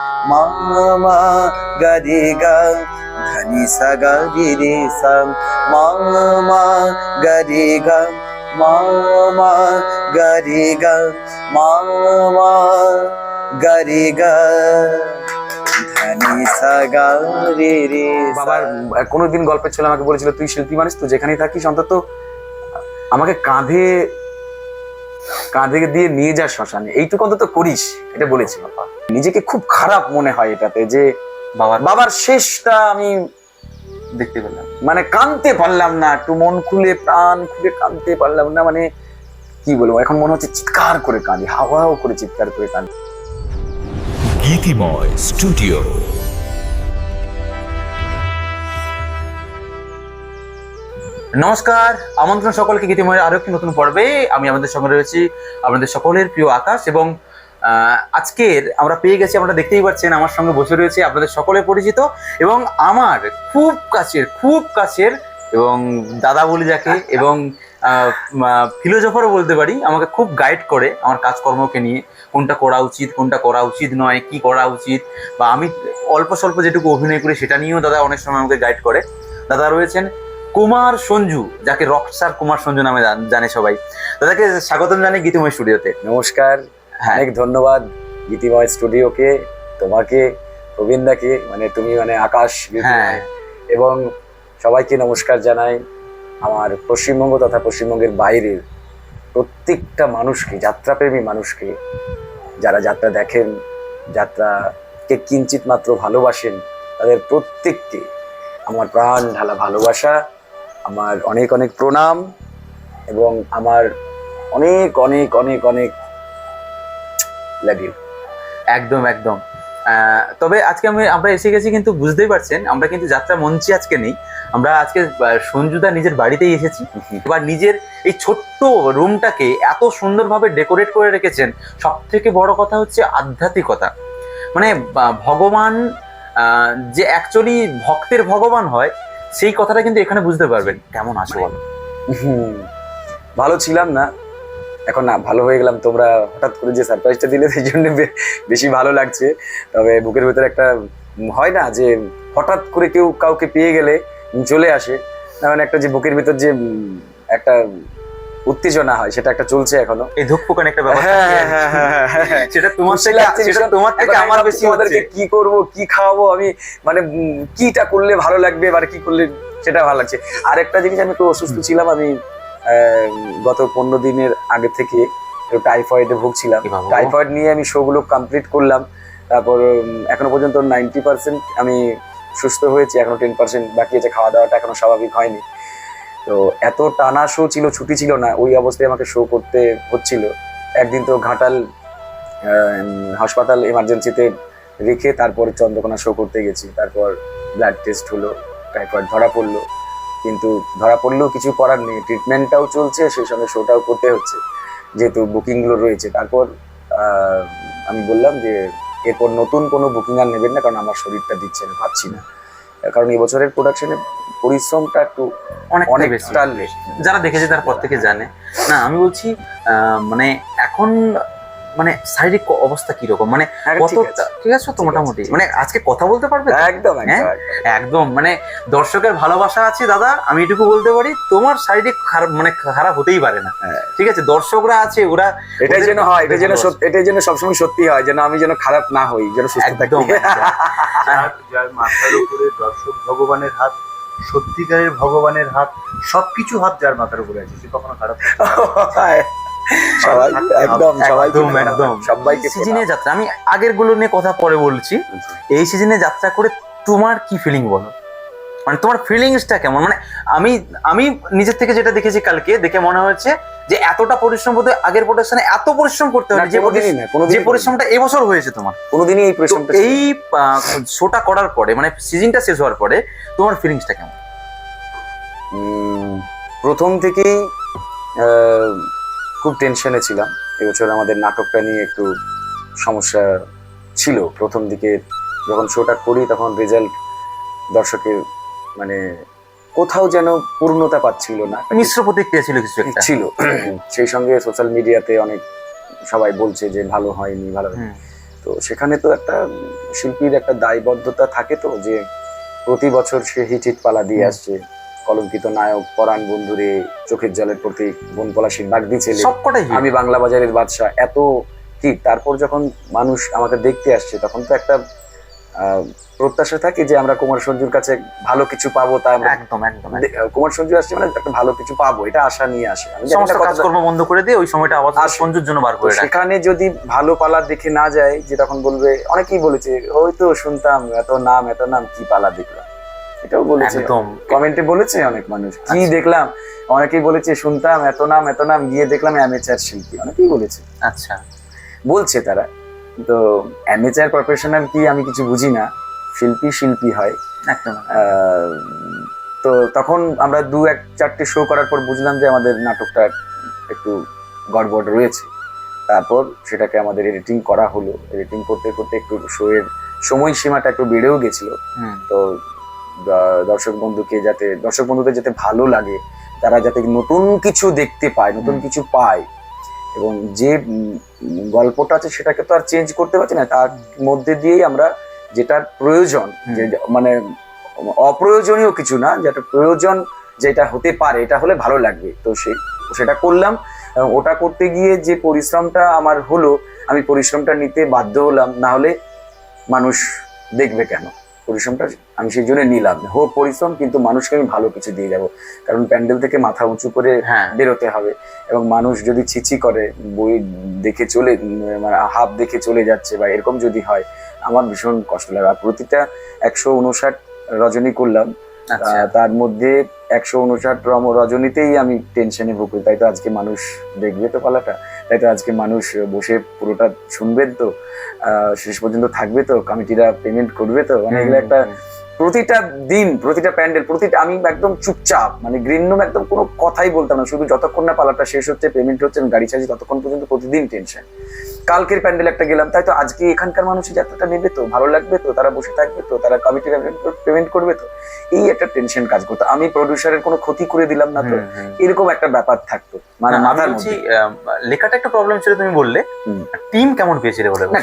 মা মা গা রে গা ধনি সা গা রে রে সা মা মা গা রে গা মা মা গা রে গা মা মা গা রে গা ধনি সা গা রে রে। বাবার কোনোদিন গল্পের ছেলে আমাকে বলেছিল, তুই শিল্পী মানুষ, তুই যেখানেই থাকিস অন্তত আমাকে কাঁধে কাঁধে দিয়ে নিয়ে যা শ্মশানে, এইটুকু অন্তত করিস, এটা বলেছিল। নিজেকে খুব খারাপ মনে হয় এটাতে যে বাবার শেষটা আমি দেখতে পেলাম, মানে কাঁদতে পারলাম না, একটু মন খুলে প্রাণ খুলে কাঁদতে পারলাম না। মানে কি বলবো, এখন মনে হচ্ছে চিৎকার করে কাঁদি, হাওয়াও করে চিৎকার করে কাঁদি। গীতিময় স্টুডিও। নমস্কার, আমন্ত্রণ সকলকে গীতিময়ের আরো একটি নতুন পর্বে। আমি আমাদের সঙ্গে রয়েছি আপনাদের সকলের প্রিয় আকাশ, এবং আজকের আমরা পেয়ে গেছি, আপনারা দেখতেই পাচ্ছেন আমার সঙ্গে বসে রয়েছে আপনাদের সকলের পরিচিত এবং আমার খুব কাছের এবং দাদা বলি যাকে, এবং ফিলোজফারও বলতে পারি। আমাকে খুব গাইড করে আমার কাজকর্মকে নিয়ে, কোনটা করা উচিত কোনটা করা উচিত নয়, কি করা উচিত, বা আমি অল্প স্বল্প যেটুকু অভিনয় করি সেটা নিয়েও দাদা অনেক সময় আমাকে গাইড করে। দাদা রয়েছেন কুমার সঞ্জু, যাকে রকস্টার কুমার সঞ্জু নামে জানে সবাই। দাদাকে স্বাগতম জানাই গীতিময় স্টুডিওতে। নমস্কার, অনেক ধন্যবাদ গীতিময় স্টুডিওকে, তোমাকে, প্রবীণদাকে, মানে তুমি মানে আকাশ, হ্যাঁ, এবং সবাইকে নমস্কার জানাই। আমার পশ্চিমবঙ্গ তথা পশ্চিমবঙ্গের বাইরের প্রত্যেকটা মানুষকে, যাত্রাপ্রেমী মানুষকে, যারা যাত্রা দেখেন, যাত্রাকে কিঞ্চিত মাত্র ভালোবাসেন, তাদের প্রত্যেককে আমার প্রাণ ঢালা ভালোবাসা, আমার অনেক অনেক প্রণাম, এবং আমার অনেক অনেক অনেক অনেক লাভ ইউ। একদম একদম। তবে আজকে আমরা এসে গেছি, কিন্তু বুঝতেই পারছেন আমরা কিন্তু যাত্রা মঞ্চে আজকে নেই। আমরা আজকে সঞ্জুদা নিজের বাড়িতেই এসেছি। এবার নিজের এই ছোট্ট রুমটাকে এত সুন্দরভাবে ডেকোরেট করে রেখেছেন। সব থেকে বড় কথা হচ্ছে আধ্যাত্মিকতা, মানে ভগবান যে অ্যাকচুয়ালি ভক্তের ভগবান হয়, সেই কথাটা কিন্তু এখানে বুঝতে পারবেন। কেমন আছো বলো? ভালো ছিলাম না, এখন না ভালো হয়ে গেলাম। তোমরা হঠাৎ করে যে সারপ্রাইজটা দিলে সেই জন্য বেশি ভালো লাগছে। তবে বুকের ভেতরে একটা হয় না যে হঠাৎ করে কেউ কাউকে পেয়ে গেলে চলে আসে, মানে একটা যে বুকের ভেতর যে একটা উত্তেজনা হয়, সেটা একটা চলছে এখনো। এই ধুকপুকান একটা ব্যাপার, সেটা তোমার থেকে আমার বেশি হচ্ছে। কি করব, কি খাওয়াবো আমি, মানে কিটা করলে ভালো লাগবে, মানে কি করলে সেটা ভালো লাগছে। আর একটা জিনিস, আমি একটু অসুস্থ ছিলাম। আমি গত 15 দিনের আগে থেকে টাইফয়েডে ভুগছিলাম। টাইফয়েড নিয়ে আমি শোগুলো কমপ্লিট করলাম। তারপর এখনো পর্যন্ত 90% আমি সুস্থ হয়েছি, এখনো 10% বাকি আছে। খাওয়া দাওয়াটা এখনো স্বাভাবিক হয়নি। তো এত টানা শো ছিল, ছুটি ছিল না, ওই অবস্থায় আমাকে শো করতে হচ্ছিল। একদিন তো ঘাটাল হাসপাতাল এমার্জেন্সিতে রেখে তারপরে চন্দ্রকোনা শো করতে গেছি। তারপর ব্লাড টেস্ট হলো, টাইফয়েড ধরা পড়লো। কিন্তু ধরা পড়লেও কিছু করার নেই, ট্রিটমেন্টটাও চলছে, সেই সঙ্গে শোটাও করতে হচ্ছে, যেহেতু বুকিংগুলো রয়েছে। তারপর আমি বললাম যে এরপর নতুন কোনো বুকিং আর নেবেন না, কারণ আমার শরীরটা দিচ্ছে না, পাচ্ছি না। কারণ এবছরের প্রোডাকশনে পরিশ্রমটা একটু অনেকটা বেশি। যারা দেখেছে তারপর থেকে জানে। না, আমি বলছি মানে এখন মানে শারীরিক অবস্থা কিরকম, মানে ঠিক আছে তো মোটামুটি, মানে আজকে কথা বলতে পারবে? একদম একদম, মানে দর্শকের ভালোবাসা আছে দাদা, আমি এটুকু বলতে পারি। তোমার শারীরিক খারাপ মানে খারাপ হতেই পারে না, ঠিক আছে? দর্শকরা আছে, ওরা এটাই যেন হয়, এটাই যেন সবসময় সত্যি হয়, যেন আমি যেন খারাপ না হই, যেন সুস্থ থাকি। যার মাথার উপরে দর্শক ভগবানের হাত, সত্যিকারের ভগবানের হাত, সবকিছু হাত যার মাথার উপরে আছে, সে কখনো খারাপ সিজনে যাত্রা, আমি আগের গুলো নিয়ে কথা পরে বলছি। এই সিজনে যাত্রা করে তোমার কি ফিলিং বলো, মানে তোমার ফিলিংসটা কেমন? মানে আমি নিজের থেকে যেটা দেখেছি কালকে, দেখে মনে হচ্ছে যে এতটা পরিশ্রম বোধহয় আগের প্রোডাকশনে এত পরিশ্রম করতে হবে যে পরিশ্রমটা এবছর হয়েছে তোমার কোনোদিনই এই পরিশ্রমটা। এই শোটা করার পরে, মানে সিজনটা শেষ হওয়ার পরে তোমার ফিলিংসটা কেমন? প্রথম থেকেই খুব টেনশনে ছিলাম। এবছর আমাদের নাটকটা নিয়ে একটু সমস্যা ছিল। প্রথম দিকে যখন শোটা করি, তখন রেজাল্ট দর্শকের মানে কোথাও যেন পূর্ণতা পাচ্ছিল না, মিশ্র প্রতিক্রিয়া ছিল, কিছু একটা ছিল। সেই সঙ্গে সোশ্যাল মিডিয়াতে অনেক সবাই বলছে যে ভালো হয়নি, ভালো হয়নি। তো সেখানে তো একটা শিল্পীর একটা দায়বদ্ধতা থাকে তো, যে প্রতি বছর সে হিট হিট পালা দিয়ে আসছে, কলঙ্কিত নায়ক, পরাণ বন্ধুরে, চোখের জলের প্রতীক, বন পলাশীর বাগদি ছেলে, সবকটাই hit। আমি বাংলা বাজারের বাদশা, এত হিট। তারপর যখন মানুষ আমাকে দেখতে আসছে তখন তো একটা প্রত্যাশা থাকে যে আমরা কুমার সঞ্জুর কাছে ভালো কিছু পাবো, তা আমরা একদম একদম কুমার সঞ্জু আসছে মানে একটা ভালো কিছু পাবো, এটা আশা নিয়ে আসে। আমি জানি না সমস্ত কতটা- কাজকর্ম বন্ধ করে দিয়ে ওই সময়টা আবার আসে। সঞ্জুর জন্য বার তো করে রাখে। সেখানে যদি ভালো পালা দেখে না যায়, যে তখন বলবে, অনেকেই বলেছে ওই তো শুনতাম এত নাম কি পালা দেখলাম, এটাও বলেছে, একদম কমেন্টে বলেছে অনেক মানুষ, কি আচ্ছা। দেখলাম, অনেকেই বলেছে শুনতাম এত নাম গিয়ে দেখলাম অ্যামেচার শিল্পী, অনেকেই বলেছে, আচ্ছা বলছে তারা। তো অ্যামেচার প্রফেশনাল কি আমি কিছু বুঝি না, শিল্পী হয়। একদম তো তখন আমরা 2-1-4টে শো করার পর বুঝলাম যে আমাদের নাটকটা একটু গড়বড় রয়েছে। তারপর সেটাকে আমাদের এডিটিং করা হলো, এডিটিং করতে করতে একটু শো এর সময়সীমাটা একটু বেড়েও গেছিল। হুম। তো দর্শক বন্ধুদের যাতে ভালো লাগে, তারা যাতে নতুন কিছু দেখতে পায়, নতুন কিছু পায়, এবং যে গল্পটা আছে সেটাকে তো আর চেঞ্জ করতে পারছি না, তার মধ্যে দিয়েই আমরা যেটার প্রয়োজন, যে মানে অপ্রয়োজনীয় কিছু না, যেটা প্রয়োজন যেটা হতে পারে, এটা হলে ভালো লাগবে, তো সেটা করলাম। এবং ওটা করতে গিয়ে যে পরিশ্রমটা আমার হলো, আমি পরিশ্রমটা নিতে বাধ্য হলাম, না হলে মানুষ দেখবে কেন? পরিশ্রমটা আমি সেই জন্য নিলাম, হোক পরিশ্রম, কিন্তু মানুষকে আমি ভালো কিছু দিয়ে যাব, কারণ প্যান্ডেল থেকে মাথা উঁচু করে হ্যাঁ। বেরোতে হবে। এবং মানুষ যদি ছিছি করে, বই দেখে মানে হাফ দেখে চলে যাচ্ছে বা এরকম যদি হয়, আমার ভীষণ কষ্ট লাগে। আর প্রতিটা 159 রজনী করলাম, আচ্ছা। তার মধ্যে 159 রজনীতেই আমি টেনশনে ভুগি, তাই তো আজকে মানুষ দেখবে তো পালাটা, তাই তো আজকে মানুষ বসে পুরোটা শুনবেন তো, শেষ পর্যন্ত থাকবে তো, কমিটিরা পেমেন্ট করবে তো, মানে এগুলো একটা প্রতিটা দিন, প্রতিটা প্যান্ডেল, আমি একদম চুপচাপ, মানে গ্রিন্নম, একদম কোনো কথাই বলতাম না, শুধু যতক্ষণ না পালাটা শেষ হচ্ছে, পেমেন্ট হচ্ছে, গাড়ি চার্জ, ততক্ষণ পর্যন্ত প্রতিদিন টেনশন। কালকের প্যান্ডেল একটা গেলাম, তাই তো আজকে এখানকার মানুষের যাত্রাটা নেবে তো, ভালো লাগবে তো, তারা বসে থাকবে তো, তারা কমিটিরা পেমেন্ট করবে তো, এই একটা টেনশন কাজ করতো। আমি প্রডিউসারের কোনো ক্ষতি করে দিলাম না তো, এরকম একটা ব্যাপার থাকতো মানে মাথার মধ্যে। লেখাটা একটা প্রবলেম ছিল তুমি বললে, টিম কেমন পেয়েছিলে বলে? না,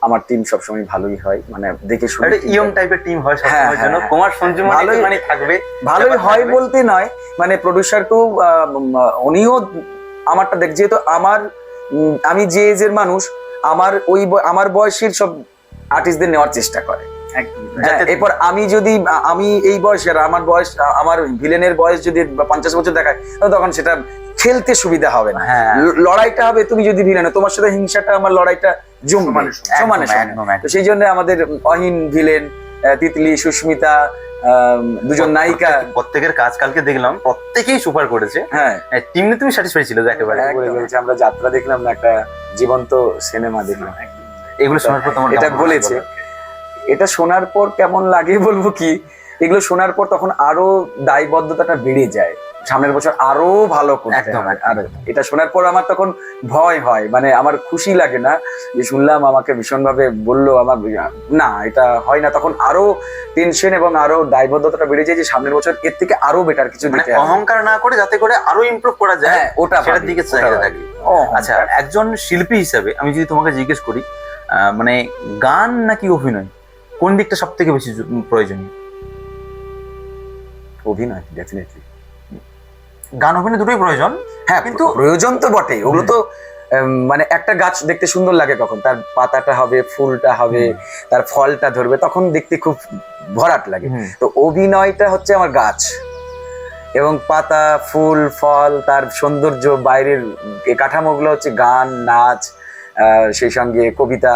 আমার টিম সবসময় ভালোই হয়, মানে দেখে শুনে একটা ইয়ং টাইপের টিম হয় সবসময়ের জন্য। কুমার সঞ্জু মানে থাকবে, ভালোই হয় বলতে নয়, মানে প্রডিউসারকেও উনিও আমারটা দেখ, যেহেতু আমি যে এজের মানুষ, আমার বয়সের সব আর্টিস্টদের নেওয়ার চেষ্টা করে। এরপর আমি এই বয়সের, আমার ভিলেনের বয়স যদি 50 বছর দেখায়, তখন সেটা খেলতে সুবিধা হবে না। লড়াইটা হবে, তুমি যদি ভিলেন, তোমার সাথে হিংসাটা, আমার লড়াইটা সমানে সমানে। তো সেই জন্য আমাদের অহিন ভিলেন, তিতলি, সুস্মিতা, দুজন নায়িকা, প্রত্যেকের কাজ কালকে দেখলাম, প্রত্যেকেই সুপার করেছে। হ্যাঁ, টিম নিয়ে তুমি স্যাটিসফাই ছিল একেবারে? আমরা যাত্রা দেখলাম না, একটা জীবন্ত সিনেমা দেখলাম। এগুলো শোনার পর তোমার এটা বলেছে, এটা শোনার পর কেমন লাগে বলবো কি, এগুলো শোনার পর তখন আরো দায়বদ্ধতাটা বেড়ে যায়, সামনের বছর আরো ভালো করতে হবে। আর এটা শোনার পর আমার তখন ভয় হয়, মানে আমার খুশি লাগে না যে শুনলাম, আমাকে ভীষণ ভাবে বললো, আমার না এটা হয় না, তখন আরো টেনশন এবং আরো দায়বদ্ধতাটা বেড়ে যায় যে সামনের বছর এর থেকে আরো বেটার কিছু দিতে হবে, অহংকার না করে যাতে করে আরো ইমপ্রুভ করা যায়, ওটা সেটার দিকে চাহিদা থাকে। আচ্ছা, একজন শিল্পী হিসেবে আমি যদি তোমাকে জিজ্ঞেস করি, মানে গান নাকি অভিনয়, কোন দিকটা সব থেকে বেশি প্রয়োজনীয়? অভিনয়, ডেফিনেটলি। গান অভিনয় দুটোই প্রয়োজন, হ্যাঁ, কিন্তু প্রয়োজন তো বটে, ওগুলো তো মানে একটা গাছ দেখতে সুন্দর লাগে কখন, তার পাতাটা হবে, ফুলটা হবে, তার ফলটা ধরবে, তখন দেখতে খুব ভরাট লাগে। তো অভিনয়টা হচ্ছে আমার গাছ, এবং পাতা, ফুল, ফল, তার সৌন্দর্য, বাইরের কাঠামোগুলো হচ্ছে গান, নাচ, সেই সঙ্গে কবিতা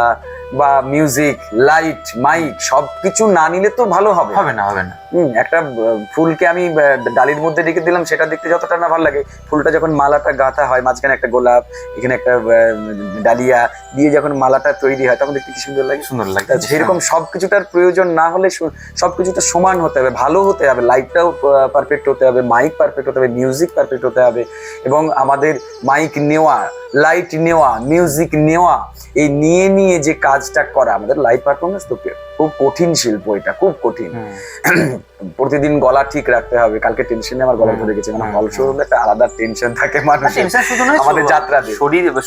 বা মিউজিক, লাইট, মাইক, সবকিছু না নিলে তো ভালো হবে না। একটা ফুলকে আমি ডালির মধ্যে রেখে দিলাম, সেটা দেখতে যতটা না ভালো লাগে, ফুলটা যখন মালাটা গাঁথা হয়, মাঝখানে একটা গোলাপ, এখানে একটা ডালিয়া দিয়ে যখন মালাটা তৈরি হয়, তখন দেখতে কি সুন্দর লাগে। সেরকম সবকিছুটার প্রয়োজন না হলে, সবকিছুটা সমান হতে হবে, ভালো হতে হবে, লাইটটাও পারফেক্ট হতে হবে, মাইক পারফেক্ট হতে হবে, মিউজিক পারফেক্ট হতে হবে, এবং আমাদের মাইক নেওয়া, লাইট নেওয়া, মিউজিক নেওয়া, এই নিয়ে যে কাজ কাজটা করা, আমাদের লাইভ পারফরমেন্স তো খুব কঠিন শিল্প, এটা খুব কঠিন। প্রতিদিন গলা ঠিক রাখতে হবে, কালকে টেনশনে আমার গলা ধরে গেছে, মানে হল শোর একটা আলাদা টেনশন থাকে মানুষের টেনশন শুধু নয়, আমাদের যাত্রাতে।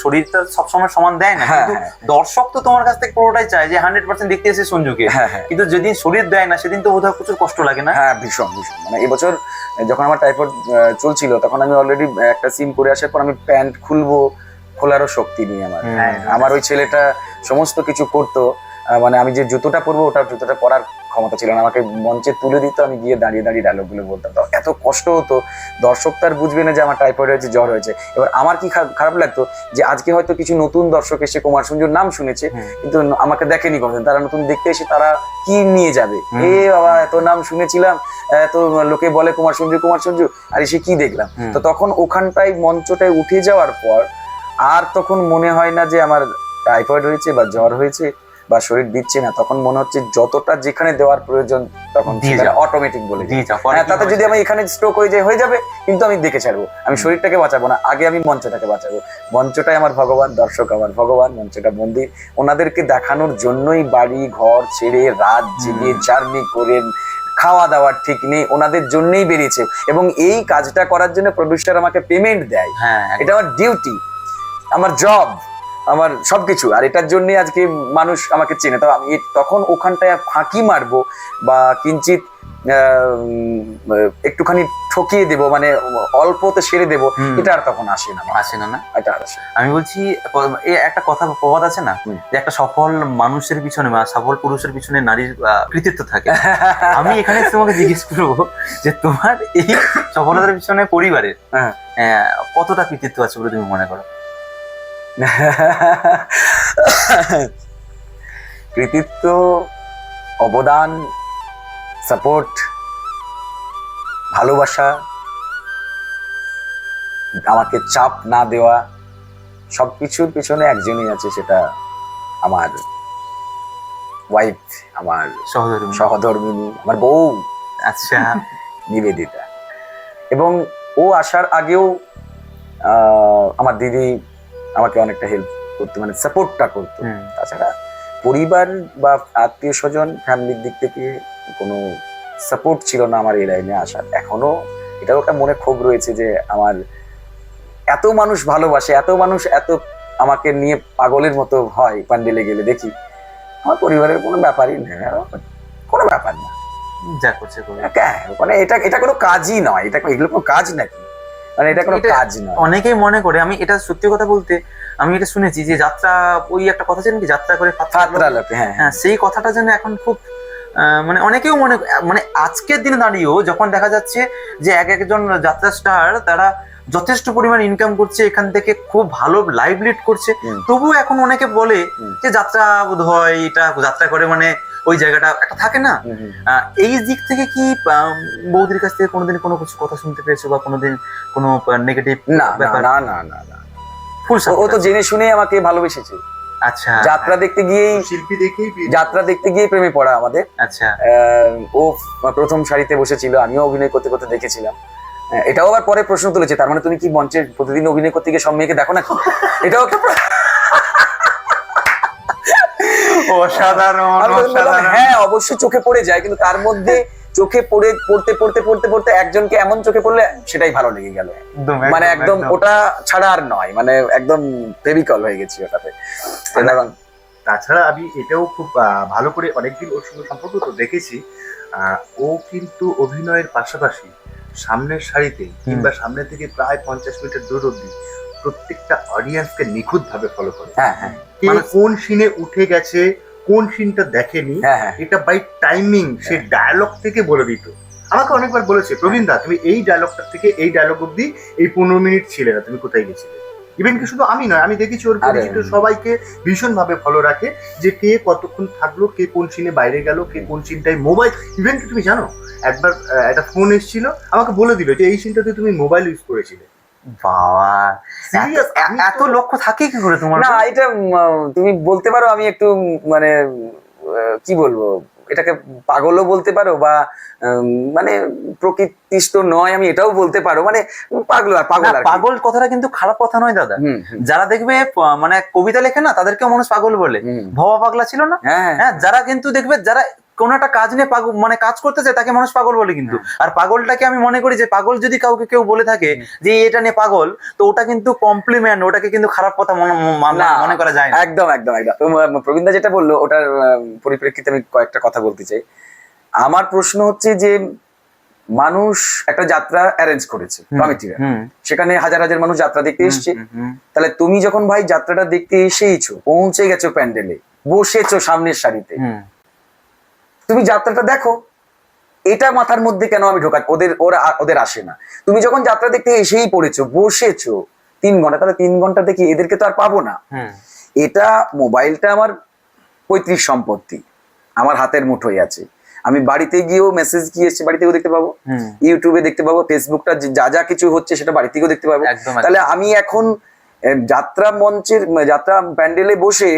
শরীরটা সবসময় সমান দেয় না, কিন্তু দর্শক তো তোমার কাছ থেকে পুরোটাই চায় যে 100% দেখতে এসে সঞ্জুকে, কিন্তু যেদিন শরীর দেয় না সেদিন তো বোধহয় প্রচুর কষ্ট লাগে না? হ্যাঁ, ভীষণ ভীষণ। মানে এবছর যখন আমার টাইফয়েড চলছিল তখন আমি অলরেডি একটা সিন করে আসার পর আমি প্যান্ট খুলবো, খোলারও শক্তি নেই আমার। আমার ওই ছেলেটা সমস্ত কিছু করতো, মানে আমি যে জুতোটা পরবো ওটা জুতোটা পরার ক্ষমতা ছিল না, আমাকে মঞ্চে তুলে দিত, আমি গিয়ে দাঁড়িয়ে দাঁড়িয়ে ডায়লগ গুলো বলতাম। তো এত কষ্ট হতো, দর্শক তার বুঝবে না যে আমার টাইফয়েড হয়েছে, জ্বর হয়েছে। এবার আমার কি খারাপ লাগতো যে আজকে হয়তো কিছু নতুন দর্শক এসে কুমার সঞ্জুর নাম শুনেছে কিন্তু আমাকে দেখেনি কোনোদিন, তারা নতুন দেখতে এসে তারা কি নিয়ে যাবে, এ বাবা এত নাম শুনেছিলাম, এত লোকে বলে কুমার সঞ্জু, আর এসে কি দেখলাম। তো তখন ওখানটায় মঞ্চটায় উঠে যাওয়ার পর আর তখন মনে হয় না যে আমার টাইফয়েড হয়েছে বা জ্বর হয়েছে বা শরীর দিচ্ছে না, তখন মনে হচ্ছে যতটা যেখানে দেওয়ার প্রয়োজন তখন অটোমেটিক বলে তাতে যদি আমি এখানে স্ট্রোক হয়ে যাবে কিন্তু আমি দেখে ছাড়বো, আমি শরীরটাকে বাঁচাবো না, আগে আমি মঞ্চটাকে বাঁচাবো। মঞ্চটাই আমার ভগবান, দর্শক আমার ভগবান, মঞ্চটা মন্দির। ওনাদেরকে দেখানোর জন্যই বাড়ি ঘর ছেড়ে রাত জেগে জার্নি করে, খাওয়া দাওয়ার ঠিক নেই, ওনাদের জন্যই বেরিয়েছে। এবং এই কাজটা করার জন্য প্রডিউসার আমাকে পেমেন্ট দেয়, এটা আমার ডিউটি, আমার জব, আমার সবকিছু। আর এটার জন্য আজকে মানুষ আমাকে চেনে। তো আমি তখন ওখানটায় ফাঁকি মারবো বা কিঞ্চিত একটুখানি ঠকিয়ে দেবো, মানে অল্পতে সেরে দেবো, এটা আর তখন আসে না এটা আর আসে। আমি বলছি একটা কথা প্রবাদ আছে না যে একটা সফল মানুষের পিছনে বা সফল পুরুষের পিছনে নারীর কৃতিত্ব থাকে। আমি এখানে তোমাকে জিজ্ঞেস করবো যে তোমার এই সফলতার পিছনে পরিবারের কতটা কৃতিত্ব আছে বলে তুমি মনে করো? কৃতিত্ব, অবদান, সাপোর্ট, ভালোবাসা, আমাকে চাপ না দেওয়া, সবকিছুর পিছনে একজনই আছে, সেটা আমার ওয়াইফ, আমার সহধর্মিনী, আমার বউ। আচ্ছা, নিবেদিতা। এবং ও আসার আগেও আমার দিদি আমাকে অনেকটা হেল্প করতো, মানে সাপোর্টটা করতো। তাছাড়া পরিবার বা আত্মীয় স্বজন ফ্যামিলির দিক থেকে কোনো সাপোর্ট ছিল না আমার এই লাইনে আসার। এখনো এটাও একটা মনে ক্ষোভ রয়েছে যে আমার এত মানুষ ভালোবাসে, এত মানুষ এত আমাকে নিয়ে পাগলের মতো হয় প্যান্ডেলে গেলে দেখি, আমার পরিবারের কোনো ব্যাপারই নেই, কোনো ব্যাপার না, যা করছে মানে এটা কোনো কাজই নয়, এগুলো কোনো কাজ নাকি, মানে এটা কোনো কাজ নয়। অনেকেই মনে করে, আমি এটা সত্যি কথা বলতে আমি এটা শুনেছি যে যাত্রা, ওই একটা কথা জানেন কি, যাত্রা করে ফাতরা লোকে, হ্যাঁ, সেই কথাটা যেন এখন খুব মানে অনেকেও মানে আজকের দিনে দাঁড়িয়েও যখন দেখা যাচ্ছে যে একজন যাত্রা স্টার তারা যথেষ্ট পরিমাণ ইনকাম করছে, এখান থেকে খুব ভালো লাইভ লিড করছে, তবুও এখন অনেকে বলে যে যাত্রা বোধ হয় এটা যাত্রা করে মানে ওই জায়গাটা একটা থাকে না। এই দিক থেকে কি বৌদির কাছ থেকে কোনোদিন কোনো কিছু কথা শুনতে পেয়েছো বা কোনোদিন কোনো নেগেটিভ? না, ফুল ও তো জেনে শুনে আমাকে ভালোবেসেছে। আচ্ছা, যাত্রা দেখতে গিয়ে প্রেমে পড়া আমাদের। আচ্ছা, ও প্রথম সারিতে বসেছিল, আমিও অভিনয় করতে করতে দেখেছিলাম। এটাও আবার পরে প্রশ্ন তুলেছে, তার মানে তুমি কি মঞ্চে প্রতিদিন অভিনয় করতে গিয়ে সব মেয়েকে দেখো না? এটাও একটা অসাধারণ। হ্যাঁ, অবশ্যই চোখে পড়ে যায়, কিন্তু তার মধ্যে চোখে পড়তে একজনকে এমন চোখে পড়লে সেটাই ভালো লেগে গেল, মানে একদম ওটা ছাড়া আর নয়, মানে একদম ফেভিকল হয়ে গেছি ওটাতে। তাছাড়া আমি এটাও খুব ভালো করে অনেকদিন ওর সঙ্গে সম্পর্ক তো দেখেছি, ও কিন্তু অভিনয়ের পাশাপাশি সামনের সারিতে কিংবা সামনে থেকে প্রায় 50 মিটার দূর অব্দি প্রত্যেকটা অডিয়েন্সকে নিখুঁত ভাবে ফলো করে। কে কোন সিনে উঠে গেছে, কোন সিনটা দেখেনি, এটা বাই টাইমিং সে ডায়লগ থেকে বলে দিত। আমাকে অনেকবার বলেছে, প্রবীণ দা তুমি এই ডায়লগটা থেকে এই ডায়লগ অব্দি এই 15 মিনিট ছিলে না, তুমি কোথায় গেছিলে? ইভেন কি শুধু আমি নয়, আমি দেখেছি ওর পরিচিত সবাইকে ভীষণ ভাবে ফলো রাখে, যে কে কতক্ষণ থাকলো, কে কোন সিনে বাইরে গেল, কে কোন সিনটাই মোবাইল। ইভেন কি তুমি জানো একবার একটা ফোন এসেছিল, আমাকে বলে দিল যে এই সিনটাতে তুমি মোবাইল ইউজ করেছিলে। বাবা, এত লক্ষ্য থাকে কি করে তোমার? না, এটা তুমি বলতে পারো আমি একটু মানে কি বলবো, এটাকে পাগলও বলতে পারো বা মানে প্রকৃতিস্থ নয় আমি এটাও বলতে পারো, মানে পাগল আর পাগল আর কি। পাগল কথাটা কিন্তু খারাপ কথা নয় দাদা। হুম, হুম, যারা দেখবে মানে কবিতা লেখে না, তাদেরকেও মানুষ পাগল বলে। হুম। ভবা পাগলা ছিল না? হ্যাঁ, হ্যাঁ, যারা কিন্তু দেখবে যারা কোন একটা কাজ নিয়ে পাগল মানে কাজ করতে চায় তাকে মানুষ পাগল বলে কিন্তু। আর পাগলটাকে আমি মনে করি যে পাগল যদি কাউকে কেউ বলে থাকে যে এটা নিয়ে পাগল, তো ওটা কিন্তু কমপ্লিমেন্ট, ওটাকে কিন্তু খারাপ কথা না, মনে করা যায় না। একদম একদম একদম। প্রবীণদা যেটা বললো ওটার পরিপ্রেক্ষিতে আমি কয়েকটা কথা বলতে চাই। আমার প্রশ্ন হচ্ছে যে মানুষ একটা যাত্রা অ্যারেঞ্জ করেছে কমিটিরা, হুম, সেখানে হাজার হাজার মানুষ যাত্রা দেখতে এসছে। হুম, তাহলে তুমি যখন ভাই যাত্রাটা দেখতে এসেইছো, পৌঁছে গেছো প্যান্ডেলে, বসেছো সামনের সারিতে, হুম, তুমি যাত্রাটা দেখো। এটা মাথার মধ্যে কেন আমি ঢোকা ওদের আসে না। তুমি যখন যাত্রা দেখতে এসেই পড়েছো, বসেছো 3 ঘন্টা, তাহলে 3 ঘন্টা দেখি এদেরকে তো আর পাবো না। হুম, এটা মোবাইলটা আমার পৈতৃক সম্পত্তি, আমার হাতের মুঠোয় আছে। আমি বাড়িতে গিয়েও মেসেজ কি এসছে বাড়িতেও দেখতে পাবো, হুম। ইউটিউবে দেখতে পাবো, ফেসবুকটা যা যা কিছু হচ্ছে সেটা বাড়ি থেকেও দেখতে পাবো। একদম, তাহলে আমি এখন যাত্রা মঞ্চের যাত্রা প্যান্ডেলে বসে